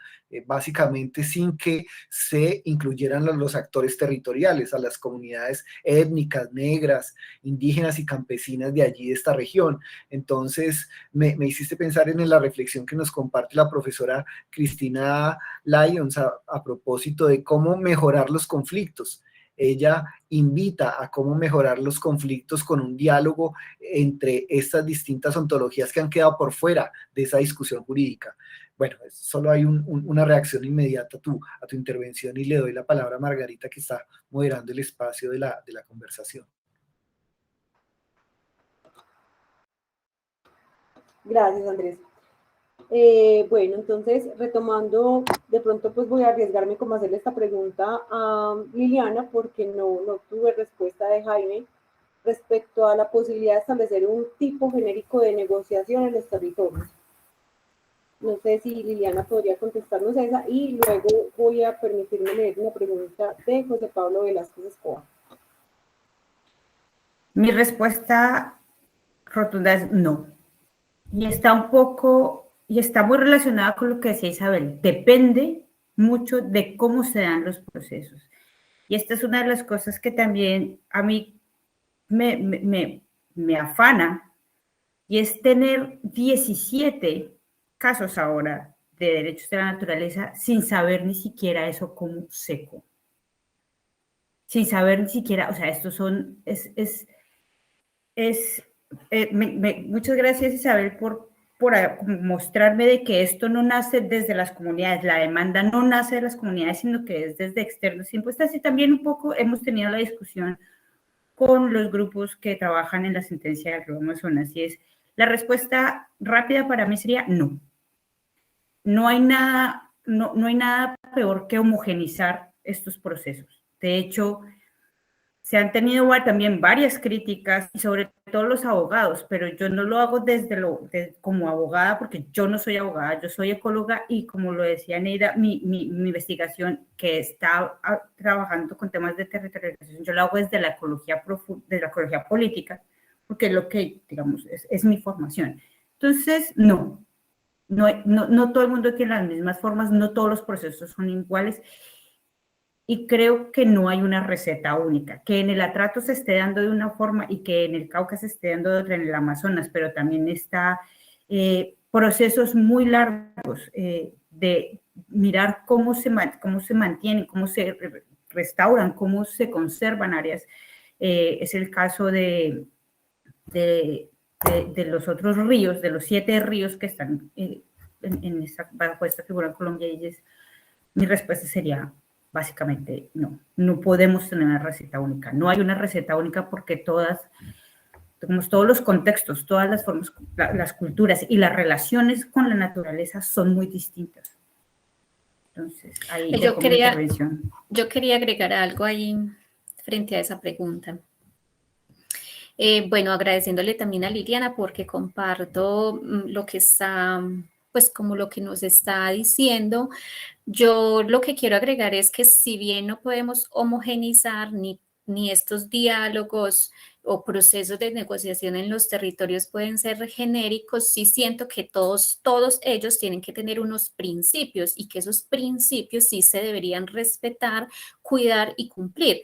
básicamente sin que se incluyeran los actores territoriales, a las comunidades étnicas, negras, indígenas y campesinas de allí, de esta región. Entonces, me hiciste pensar en la reflexión que nos comparte la profesora Cristina Lyons a propósito de cómo mejorar los conflictos. Ella invita a cómo mejorar los conflictos con un diálogo entre estas distintas ontologías que han quedado por fuera de esa discusión jurídica. Bueno, solo hay una reacción inmediata a tu intervención y le doy la palabra a Margarita, que está moderando el espacio de la conversación. Gracias, Andrés. Bueno, entonces, retomando, de pronto pues voy a arriesgarme como a hacerle esta pregunta a Liliana, porque no tuve respuesta de Jaime respecto a la posibilidad de establecer un tipo genérico de negociación en los territorios. No sé si Liliana podría contestarnos esa, y luego voy a permitirme leer una pregunta de José Pablo Velázquez Escobar. Mi respuesta rotunda es no. Y está muy relacionada con lo que decía Isabel. Depende mucho de cómo se dan los procesos. Y esta es una de las cosas que también a mí me afana, y es tener 17 casos ahora de derechos de la naturaleza sin saber ni siquiera eso como seco. Sin saber ni siquiera, o sea, estos son, muchas gracias, Isabel, por mostrarme de que esto no nace desde las comunidades, la demanda no nace de las comunidades, sino que es desde externos impuestas. Y también un poco hemos tenido la discusión con los grupos que trabajan en la sentencia del Río Amazonas, y es, la respuesta rápida para mí sería no. No hay nada peor que homogenizar estos procesos. De hecho, se han tenido también varias críticas, y sobre todo los abogados, pero yo no lo hago como abogada, porque yo no soy abogada, yo soy ecóloga, y como lo decía Neida, mi investigación, que está trabajando con temas de territorialización, yo lo hago desde la ecología de la ecología política, porque es lo que, digamos, es mi formación. Entonces, no todo el mundo tiene las mismas formas, no todos los procesos son iguales, y creo que no hay una receta única, que en el Atrato se esté dando de una forma y que en el Cauca se esté dando de otra, en el Amazonas, pero también está procesos muy largos de mirar cómo se mantienen, cómo se restauran, cómo se conservan áreas. Es el caso de los otros ríos, de los 7 ríos que están bajo esta figura en Colombia, y mi respuesta sería básicamente no podemos tener una receta única. No hay una receta única, porque todos los contextos, todas las formas, las culturas y las relaciones con la naturaleza son muy distintas. Entonces, ahí yo quería agregar algo ahí frente a esa pregunta. Bueno, agradeciéndole también a Liliana, porque comparto lo que está, pues como lo que nos está diciendo. Yo lo que quiero agregar es que, si bien no podemos homogenizar ni estos diálogos o procesos de negociación en los territorios pueden ser genéricos, sí siento que todos ellos tienen que tener unos principios, y que esos principios sí se deberían respetar, cuidar y cumplir.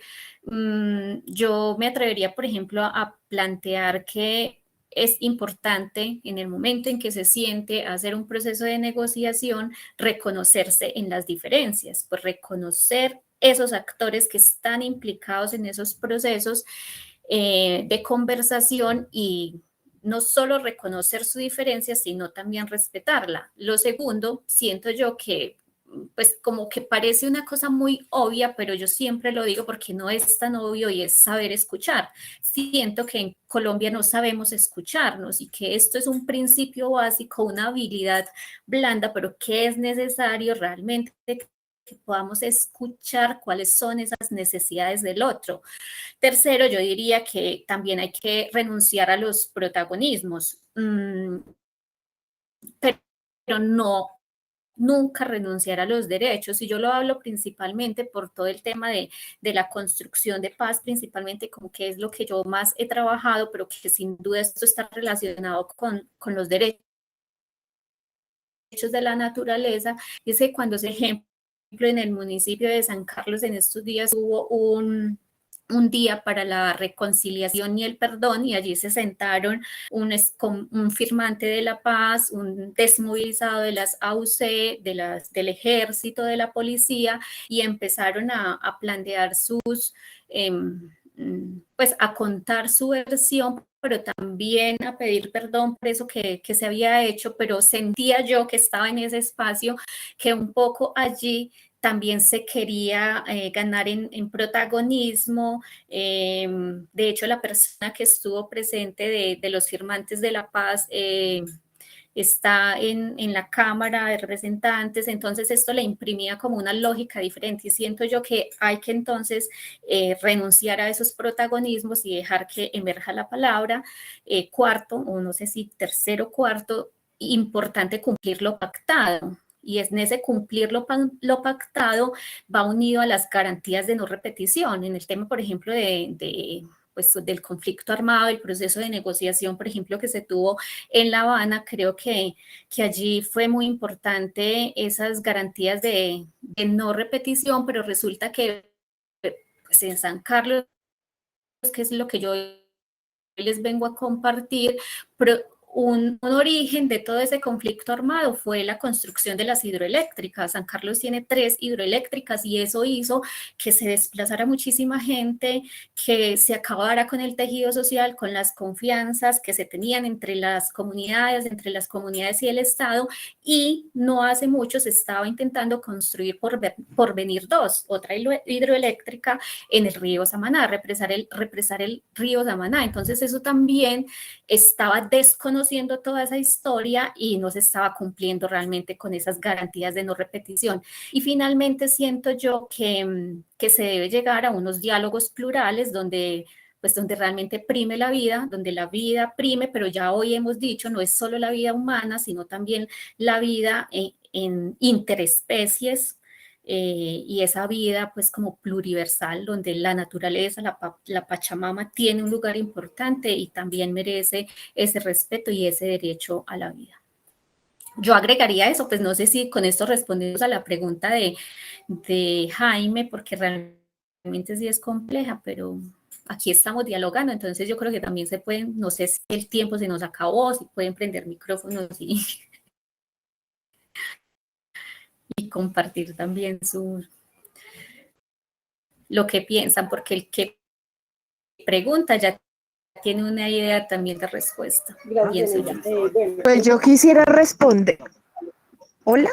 Yo me atrevería, por ejemplo, a plantear que es importante, en el momento en que se siente hacer un proceso de negociación, reconocerse en las diferencias, pues reconocer esos actores que están implicados en esos procesos de conversación, y no solo reconocer su diferencia, sino también respetarla. Lo segundo, siento yo que pues como que parece una cosa muy obvia, pero yo siempre lo digo porque no es tan obvio, y es saber escuchar. Siento que en Colombia no sabemos escucharnos, y que esto es un principio básico, una habilidad blanda, pero que es necesario realmente que podamos escuchar cuáles son esas necesidades del otro. Tercero, yo diría que también hay que renunciar a los protagonismos, pero no nunca renunciar a los derechos. Y yo lo hablo principalmente por todo el tema de la construcción de paz, principalmente como que es lo que yo más he trabajado, pero que sin duda esto está relacionado con los derechos de la naturaleza. Y es que cuando, por ejemplo, en el municipio de San Carlos en estos días hubo un día para la reconciliación y el perdón, y allí se sentaron un firmante de la paz, un desmovilizado de las AUC, del ejército, de la policía, y empezaron a plantear pues a contar su versión, pero también a pedir perdón por eso que se había hecho, pero sentía yo que estaba en ese espacio, que un poco allí también se quería ganar en protagonismo. De hecho, la persona que estuvo presente de los firmantes de la paz está en la Cámara de Representantes, entonces esto le imprimía como una lógica diferente, y siento yo que hay que entonces renunciar a esos protagonismos y dejar que emerja la palabra. Cuarto, o no sé si tercero o cuarto, importante cumplir lo pactado. Y en ese cumplir lo pactado va unido a las garantías de no repetición. En el tema, por ejemplo, pues, del conflicto armado, el proceso de negociación, por ejemplo, que se tuvo en La Habana, creo que allí fue muy importante esas garantías de no repetición, pero resulta que pues, en San Carlos, que es lo que yo les vengo a compartir, un origen de todo ese conflicto armado fue la construcción de las hidroeléctricas. San Carlos tiene 3 hidroeléctricas y eso hizo que se desplazara muchísima gente, que se acabara con el tejido social, con las confianzas que se tenían entre las comunidades y el Estado, y no hace mucho se estaba intentando construir Porvenir 2, otra hidroeléctrica en el río Samaná, represar el río Samaná. Entonces eso también estaba desconociendo toda esa historia y no se estaba cumpliendo realmente con esas garantías de no repetición. Y finalmente siento yo que se debe llegar a unos diálogos plurales donde realmente prime la vida, donde la vida prime, pero ya hoy hemos dicho, no es solo la vida humana, sino también la vida en interespecies, y esa vida pues como pluriversal, donde la naturaleza, la Pachamama tiene un lugar importante y también merece ese respeto y ese derecho a la vida. Yo agregaría eso, pues no sé si con esto respondemos a la pregunta de Jaime, porque realmente sí es compleja, pero aquí estamos dialogando, entonces yo creo que también se pueden, no sé si el tiempo se nos acabó, si pueden prender micrófonos y compartir también lo que piensan, porque el que pregunta ya tiene una idea también de respuesta. Gracias, Pues yo quisiera responder. Hola.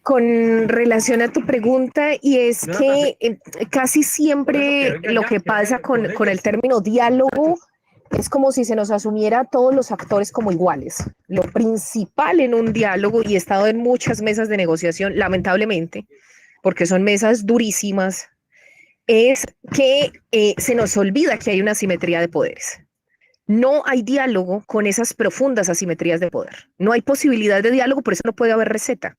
Con relación a tu pregunta, y es que casi siempre lo que pasa con el término diálogo es como si se nos asumiera a todos los actores como iguales. Lo principal en un diálogo, y he estado en muchas mesas de negociación, lamentablemente, porque son mesas durísimas, es que se nos olvida que hay una asimetría de poderes. No hay diálogo con esas profundas asimetrías de poder. No hay posibilidad de diálogo, por eso no puede haber receta.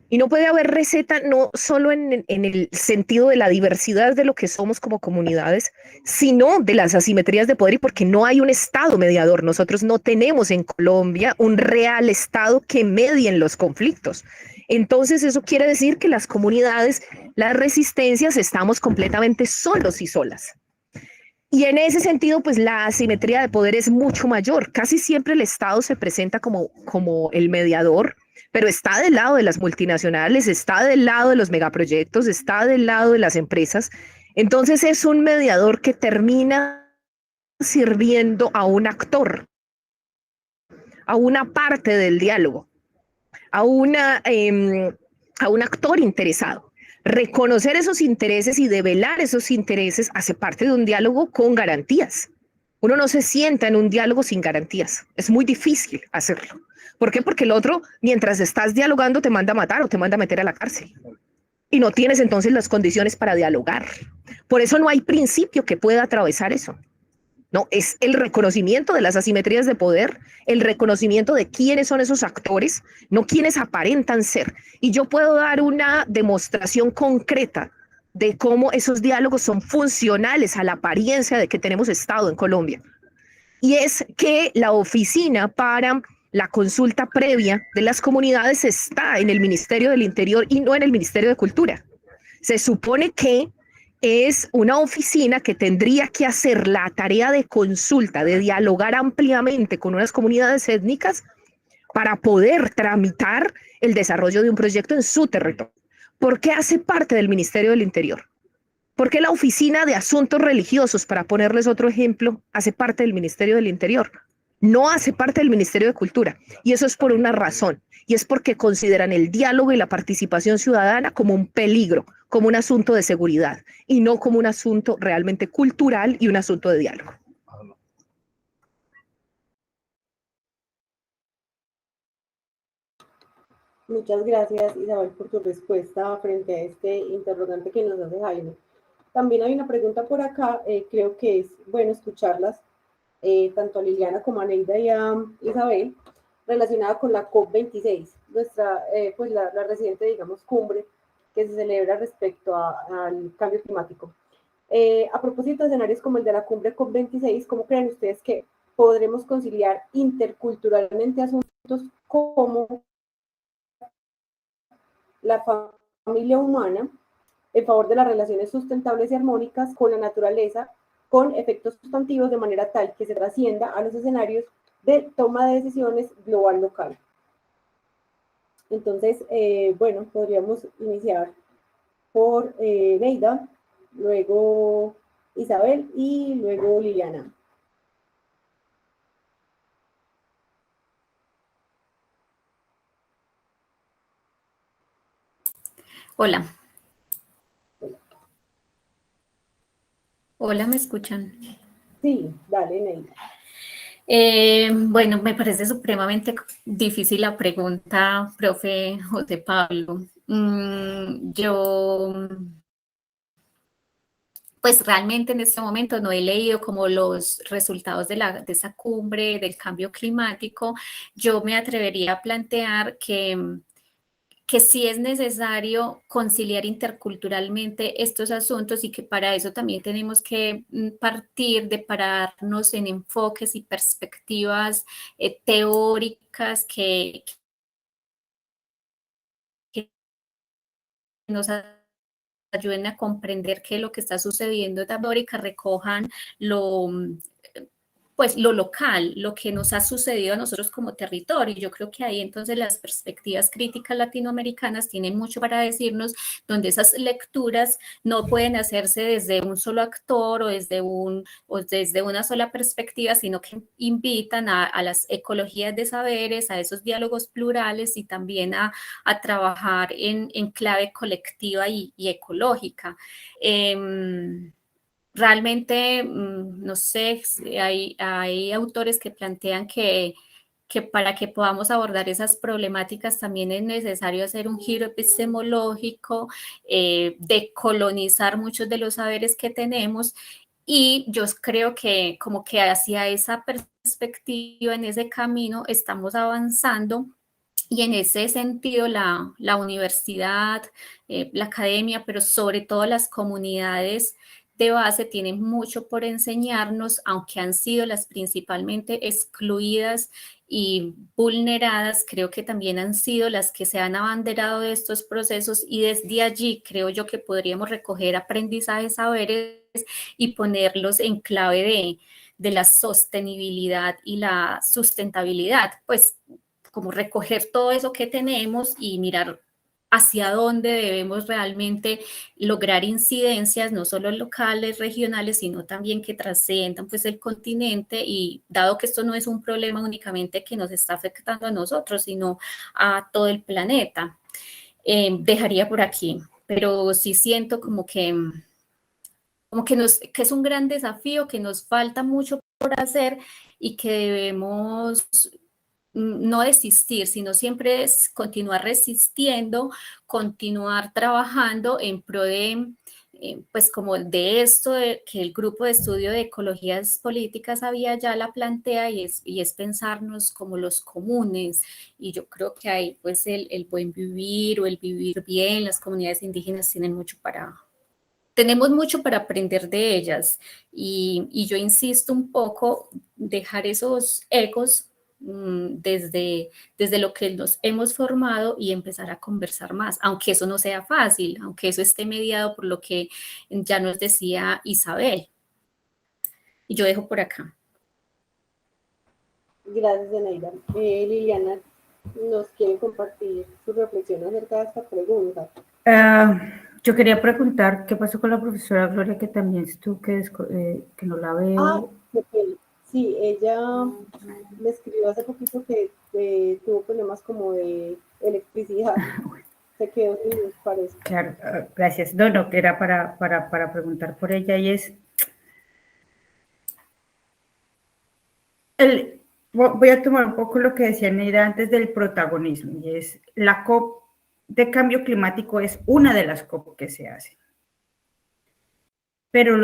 Y no puede haber receta no solo en el sentido de la diversidad de lo que somos como comunidades, sino de las asimetrías de poder, y porque no hay un Estado mediador. Nosotros no tenemos en Colombia un real Estado que medie en los conflictos. Entonces eso quiere decir que las comunidades, las resistencias, estamos completamente solos y solas. Y en ese sentido, pues la asimetría de poder es mucho mayor. Casi siempre el Estado se presenta como el mediador, pero está del lado de las multinacionales, está del lado de los megaproyectos, está del lado de las empresas. Entonces es un mediador que termina sirviendo a un actor, a una parte del diálogo, a un actor interesado. Reconocer esos intereses y develar esos intereses hace parte de un diálogo con garantías. Uno no se sienta en un diálogo sin garantías. Es muy difícil hacerlo. ¿Por qué? Porque el otro, mientras estás dialogando, te manda a matar o te manda a meter a la cárcel. Y no tienes entonces las condiciones para dialogar. Por eso no hay principio que pueda atravesar eso. No, es el reconocimiento de las asimetrías de poder, el reconocimiento de quiénes son esos actores, no quienes aparentan ser. Y yo puedo dar una demostración concreta de cómo esos diálogos son funcionales a la apariencia de que tenemos Estado en Colombia. Y es que la oficina para la consulta previa de las comunidades está en el Ministerio del Interior y no en el Ministerio de Cultura. Se supone que es una oficina que tendría que hacer la tarea de consulta, de dialogar ampliamente con unas comunidades étnicas para poder tramitar el desarrollo de un proyecto en su territorio. ¿Por qué hace parte del Ministerio del Interior? ¿Por qué la Oficina de Asuntos Religiosos, para ponerles otro ejemplo, hace parte del Ministerio del Interior? No hace parte del Ministerio de Cultura. Y eso es por una razón. Y es porque consideran el diálogo y la participación ciudadana como un peligro, como un asunto de seguridad, y no como un asunto realmente cultural y un asunto de diálogo. Muchas gracias, Isabel, por tu respuesta frente a este interrogante que nos hace Jaime. También hay una pregunta por acá, creo que es bueno escucharlas, tanto a Liliana como a Neida y a Isabel, relacionada con la COP26, nuestra, pues la reciente, digamos, cumbre que se celebra respecto al cambio climático. A propósito de escenarios como el de la cumbre COP26, ¿cómo creen ustedes que podremos conciliar interculturalmente asuntos como la familia humana en favor de las relaciones sustentables y armónicas con la naturaleza, con efectos sustantivos de manera tal que se trascienda a los escenarios de toma de decisiones global local? Entonces, bueno, podríamos iniciar por Neida, luego Isabel y luego Liliana. Hola. Hola, ¿me escuchan? Sí, dale, Neida. Bueno, me parece supremamente difícil la pregunta, profe José Pablo. Yo, pues realmente en este momento no he leído como los resultados de esa cumbre del cambio climático. Yo me atrevería a plantear que sí es necesario conciliar interculturalmente estos asuntos y que para eso también tenemos que partir de pararnos en enfoques y perspectivas teóricas que nos ayuden a comprender que lo que está sucediendo en América recojan pues lo local, lo que nos ha sucedido a nosotros como territorio. Yo creo que ahí entonces las perspectivas críticas latinoamericanas tienen mucho para decirnos, donde esas lecturas no pueden hacerse desde un solo actor o desde una sola perspectiva, sino que invitan a las ecologías de saberes, a esos diálogos plurales y también a trabajar en clave colectiva y ecológica. Realmente, no sé, hay autores que plantean que para que podamos abordar esas problemáticas también es necesario hacer un giro epistemológico, decolonizar muchos de los saberes que tenemos, y yo creo que como que hacia esa perspectiva, en ese camino, estamos avanzando. Y en ese sentido, la universidad, la academia, pero sobre todo las comunidades de base tienen mucho por enseñarnos, aunque han sido las principalmente excluidas y vulneradas, creo que también han sido las que se han abanderado de estos procesos, y desde allí creo yo que podríamos recoger aprendizajes, saberes y ponerlos en clave de la sostenibilidad y la sustentabilidad, pues como recoger todo eso que tenemos y mirar hacia dónde debemos realmente lograr incidencias, no solo locales, regionales, sino también que trasciendan pues el continente, y dado que esto no es un problema únicamente que nos está afectando a nosotros, sino a todo el planeta. Dejaría por aquí, pero sí siento como que es un gran desafío, que nos falta mucho por hacer y que debemos no desistir, sino siempre es continuar resistiendo, continuar trabajando en pro de, pues como de esto que el grupo de estudio de ecologías políticas había ya la plantea y es pensarnos como los comunes, y yo creo que ahí pues el buen vivir o el vivir bien, las comunidades indígenas tenemos mucho para aprender de ellas, y yo insisto un poco, dejar esos egos desde lo que nos hemos formado y empezar a conversar más, aunque eso no sea fácil, aunque eso esté mediado por lo que ya nos decía Isabel. Y yo dejo por acá. Gracias, Zenaida. Liliana nos quiere compartir su reflexión acerca de esta pregunta. Yo quería preguntar qué pasó con la profesora Gloria, que también estuvo, que no la veo. Sí, ella me escribió hace poquito que tuvo problemas como de electricidad. Se quedó sin luz, parece. Claro, gracias. No, que era para preguntar por ella, y es... Voy a tomar un poco lo que decía Neida antes del protagonismo, y es la COP de cambio climático es una de las COP que se hacen. Pero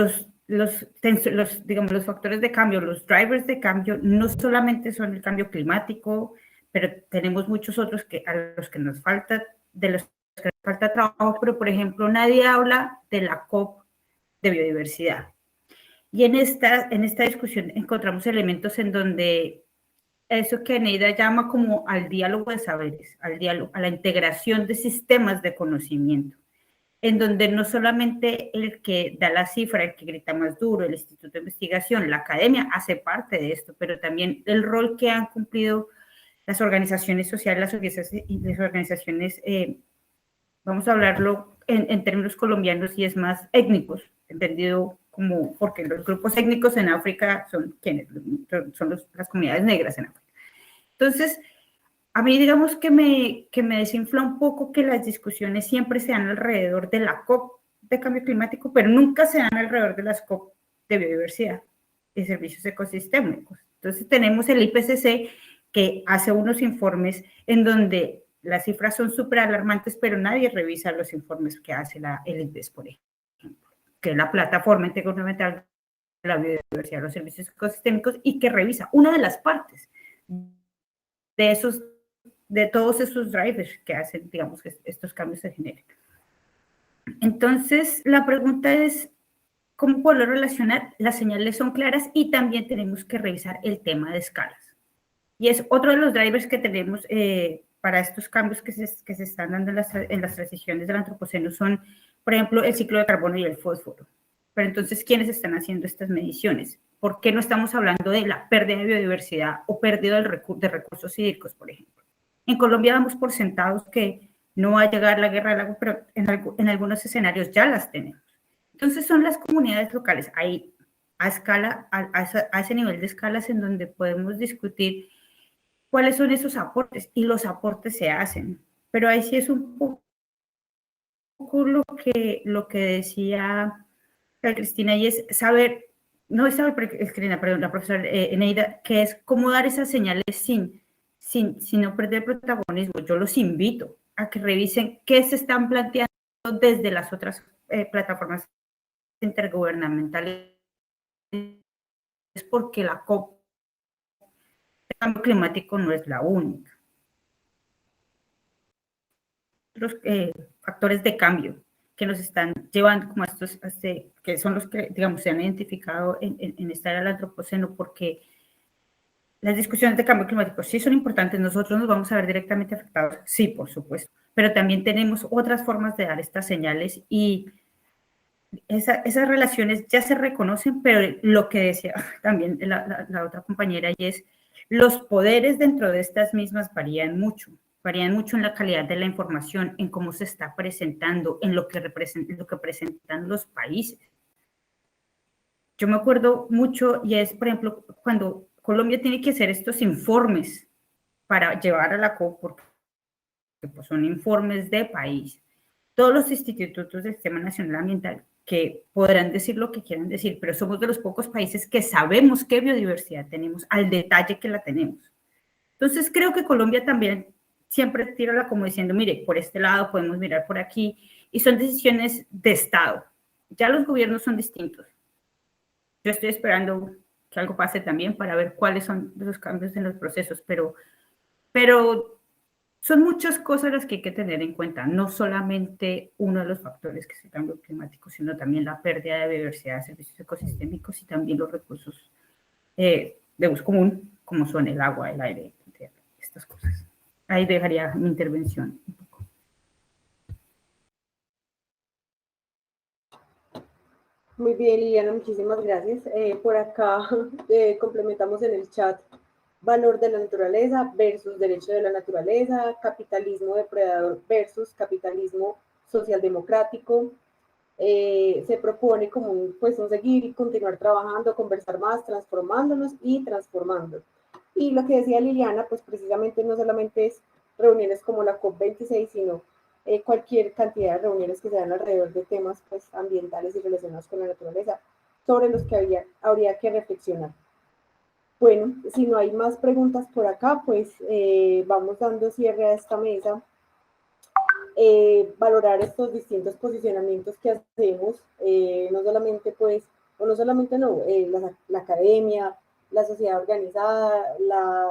digamos, los factores de cambio, los drivers de cambio, no solamente son el cambio climático, pero tenemos muchos otros a los que nos falta, de los que nos falta trabajo, pero por ejemplo, nadie habla de la COP de biodiversidad. Y en esta discusión encontramos elementos en donde eso que Neida llama como al diálogo de saberes, al diálogo, a la integración de sistemas de conocimiento, en donde no solamente el que da la cifra, el que grita más duro, el instituto de investigación, la academia hace parte de esto, pero también el rol que han cumplido las organizaciones sociales, las organizaciones, vamos a hablarlo en términos colombianos y es más étnicos, entendido como, porque los grupos étnicos en África son quienes, son las comunidades negras en África. Entonces, a mí digamos que me desinfla un poco que las discusiones siempre se dan alrededor de la COP de cambio climático, pero nunca se dan alrededor de las COP de biodiversidad y servicios ecosistémicos. Entonces tenemos el IPCC que hace unos informes en donde las cifras son súper alarmantes, pero nadie revisa los informes que hace el IPBES, por ejemplo, que es la plataforma intergubernamental de la biodiversidad de los servicios ecosistémicos, y que revisa una de las partes de todos esos drivers que hacen, digamos, que estos cambios se generen. Entonces, la pregunta es, ¿cómo poderlo relacionar? Las señales son claras y también tenemos que revisar el tema de escalas. Y es otro de los drivers que tenemos para estos cambios que se están dando en las transiciones del antropoceno son, por ejemplo, el ciclo de carbono y el fósforo. Pero entonces, ¿quiénes están haciendo estas mediciones? ¿Por qué no estamos hablando de la pérdida de biodiversidad o pérdida de recursos hídricos, por ejemplo? En Colombia damos por sentados que no va a llegar la guerra del agua, pero en algunos escenarios ya las tenemos. Entonces son las comunidades locales, ahí a escala, a ese nivel de escalas en donde podemos discutir cuáles son esos aportes, y los aportes se hacen. Pero ahí sí es un poco lo que decía Cristina, y es saber, no es saber, Cristina, perdón, la profesora Neida, que es cómo dar esas señales sin no perder protagonismo. Yo los invito a que revisen qué se están planteando desde las otras plataformas intergubernamentales, porque la COP de cambio climático no es la única. Los factores de cambio que nos están llevando como estos, que son los que, digamos, se han identificado en esta era del antropoceno, porque las discusiones de cambio climático sí son importantes, nosotros nos vamos a ver directamente afectados, sí, por supuesto, pero también tenemos otras formas de dar estas señales, y esas relaciones ya se reconocen, pero lo que decía también la otra compañera, y es los poderes dentro de estas mismas varían mucho en la calidad de la información, en cómo se está presentando, en lo que presentan los países. Yo me acuerdo mucho, y es, por ejemplo, cuando Colombia tiene que hacer estos informes para llevar a la COP, porque pues, son informes de país. Todos los institutos del Sistema Nacional Ambiental, que podrán decir lo que quieran decir, pero somos de los pocos países que sabemos qué biodiversidad tenemos, al detalle que la tenemos. Entonces creo que Colombia también siempre tira como diciendo, mire, por este lado podemos mirar por aquí, y son decisiones de Estado. Ya los gobiernos son distintos. Yo estoy esperando que algo pase también para ver cuáles son los cambios en los procesos, pero son muchas cosas las que hay que tener en cuenta, no solamente uno de los factores que es el cambio climático, sino también la pérdida de diversidad de servicios ecosistémicos y también los recursos de uso común, como son el agua, el aire, estas cosas. Ahí dejaría mi intervención un poco. Muy bien, Liliana, muchísimas gracias. Por acá complementamos en el chat valor de la naturaleza versus derecho de la naturaleza, capitalismo depredador versus capitalismo socialdemocrático. Se propone como un seguir y continuar trabajando, conversar más, transformándonos y transformando. Y lo que decía Liliana, pues precisamente no solamente es reuniones como la COP26, sino cualquier cantidad de reuniones que se dan alrededor de temas pues, ambientales y relacionados con la naturaleza, sobre los que habría que reflexionar. Bueno, si no hay más preguntas por acá, pues vamos dando cierre a esta mesa. Valorar estos distintos posicionamientos que hacemos, no solamente pues, o no solamente no, la academia, la sociedad organizada, la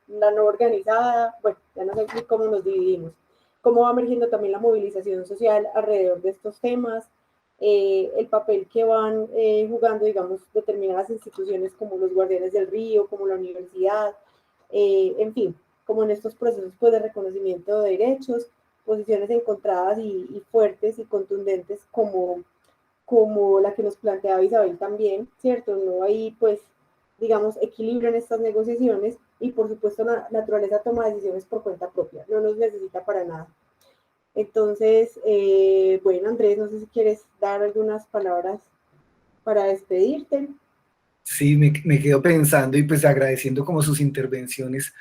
no organizada, bueno, ya no sé cómo nos dividimos, cómo va emergiendo también la movilización social alrededor de estos temas, el papel que van jugando, digamos, determinadas instituciones como los Guardianes del Río, como la universidad, en fin, como en estos procesos pues, de reconocimiento de derechos, posiciones encontradas y fuertes y contundentes como la que nos planteaba Isabel también, ¿cierto? No hay, pues, digamos, equilibrio en estas negociaciones y, por supuesto, la naturaleza toma decisiones por cuenta propia, no nos necesita para nada. Entonces, bueno, Andrés, no sé si quieres dar algunas palabras para despedirte. Sí, me quedo pensando y pues agradeciendo como sus intervenciones,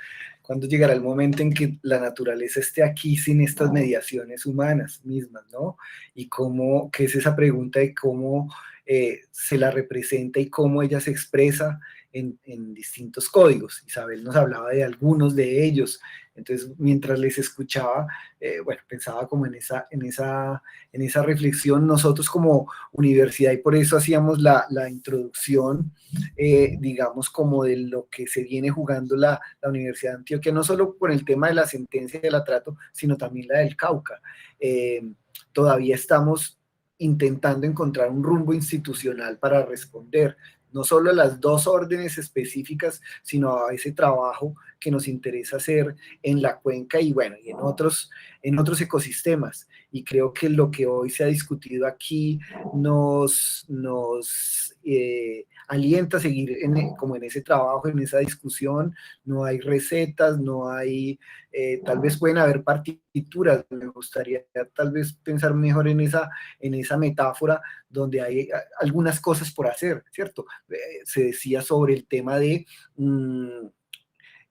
cuando llegará el momento en que la naturaleza esté aquí sin estas mediaciones humanas mismas, ¿no? Y cómo, qué es esa pregunta de cómo se la representa y cómo ella se expresa en distintos códigos. Isabel nos hablaba de algunos de ellos, entonces mientras les escuchaba, bueno, pensaba como en esa reflexión nosotros como universidad, y por eso hacíamos la introducción, digamos, como de lo que se viene jugando la Universidad de Antioquia, no solo por el tema de la sentencia de la Trato, sino también la del Cauca. Todavía estamos intentando encontrar un rumbo institucional para responder, no solo a las dos órdenes específicas, sino a ese trabajo que nos interesa hacer en la cuenca y bueno, y en otros ecosistemas. Y creo que lo que hoy se ha discutido aquí nos alienta a seguir como en ese trabajo, en esa discusión. No hay recetas, no hay, tal vez pueden haber partituras. Me gustaría tal vez pensar mejor en esa metáfora donde hay algunas cosas por hacer, ¿cierto? Se decía sobre el tema de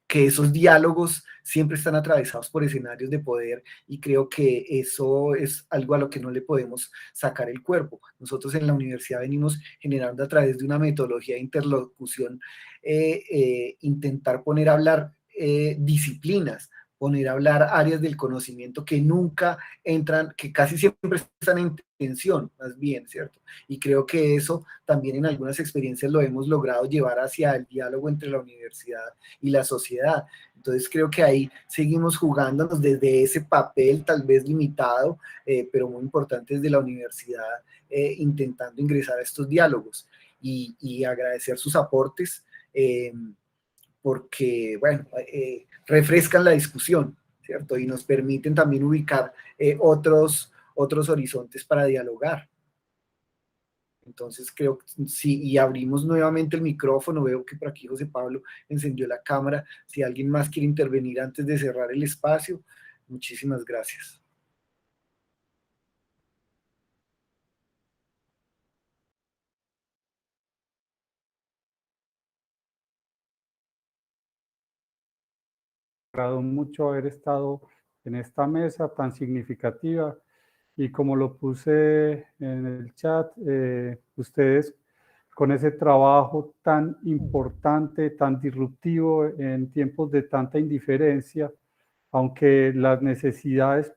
que esos diálogos siempre están atravesados por escenarios de poder, y creo que eso es algo a lo que no le podemos sacar el cuerpo. Nosotros en la universidad venimos generando a través de una metodología de interlocución, intentar poner a hablar disciplinas, poner a hablar áreas del conocimiento que nunca entran, que casi siempre están en tensión, más bien, ¿cierto? Y creo que eso también en algunas experiencias lo hemos logrado llevar hacia el diálogo entre la universidad y la sociedad. Entonces creo que ahí seguimos jugándonos desde ese papel tal vez limitado, pero muy importante desde la universidad, intentando ingresar a estos diálogos y agradecer sus aportes, porque, bueno, refrescan la discusión, ¿cierto? Y nos permiten también ubicar otros horizontes para dialogar. Entonces creo que sí, y abrimos nuevamente el micrófono. Veo que por aquí José Pablo encendió la cámara. Si alguien más quiere intervenir antes de cerrar el espacio, muchísimas gracias. Me agradó mucho haber estado en esta mesa tan significativa, y como lo puse en el chat, ustedes con ese trabajo tan importante, tan disruptivo en tiempos de tanta indiferencia, aunque las necesidades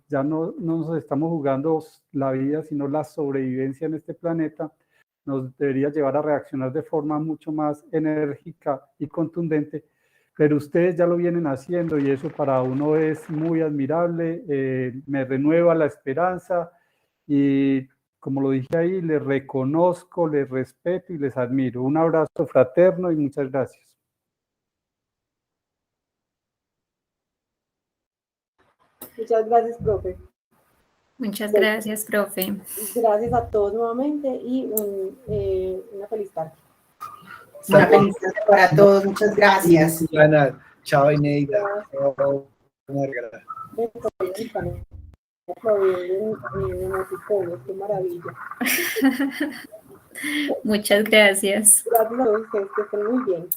ya no nos estamos jugando la vida, sino la sobrevivencia en este planeta, nos debería llevar a reaccionar de forma mucho más enérgica y contundente, pero ustedes ya lo vienen haciendo y eso para uno es muy admirable, me renueva la esperanza y como lo dije ahí, les reconozco, les respeto y les admiro. Un abrazo fraterno y muchas gracias. Muchas gracias, profe. Muchas gracias, profe. Gracias a todos nuevamente y una feliz tarde. Una feliz tarde para todos, muchas gracias. Chao, Eneida. Chao, Margarita. Qué maravilla. Muchas gracias. Gracias a todos ustedes, que estén muy bien.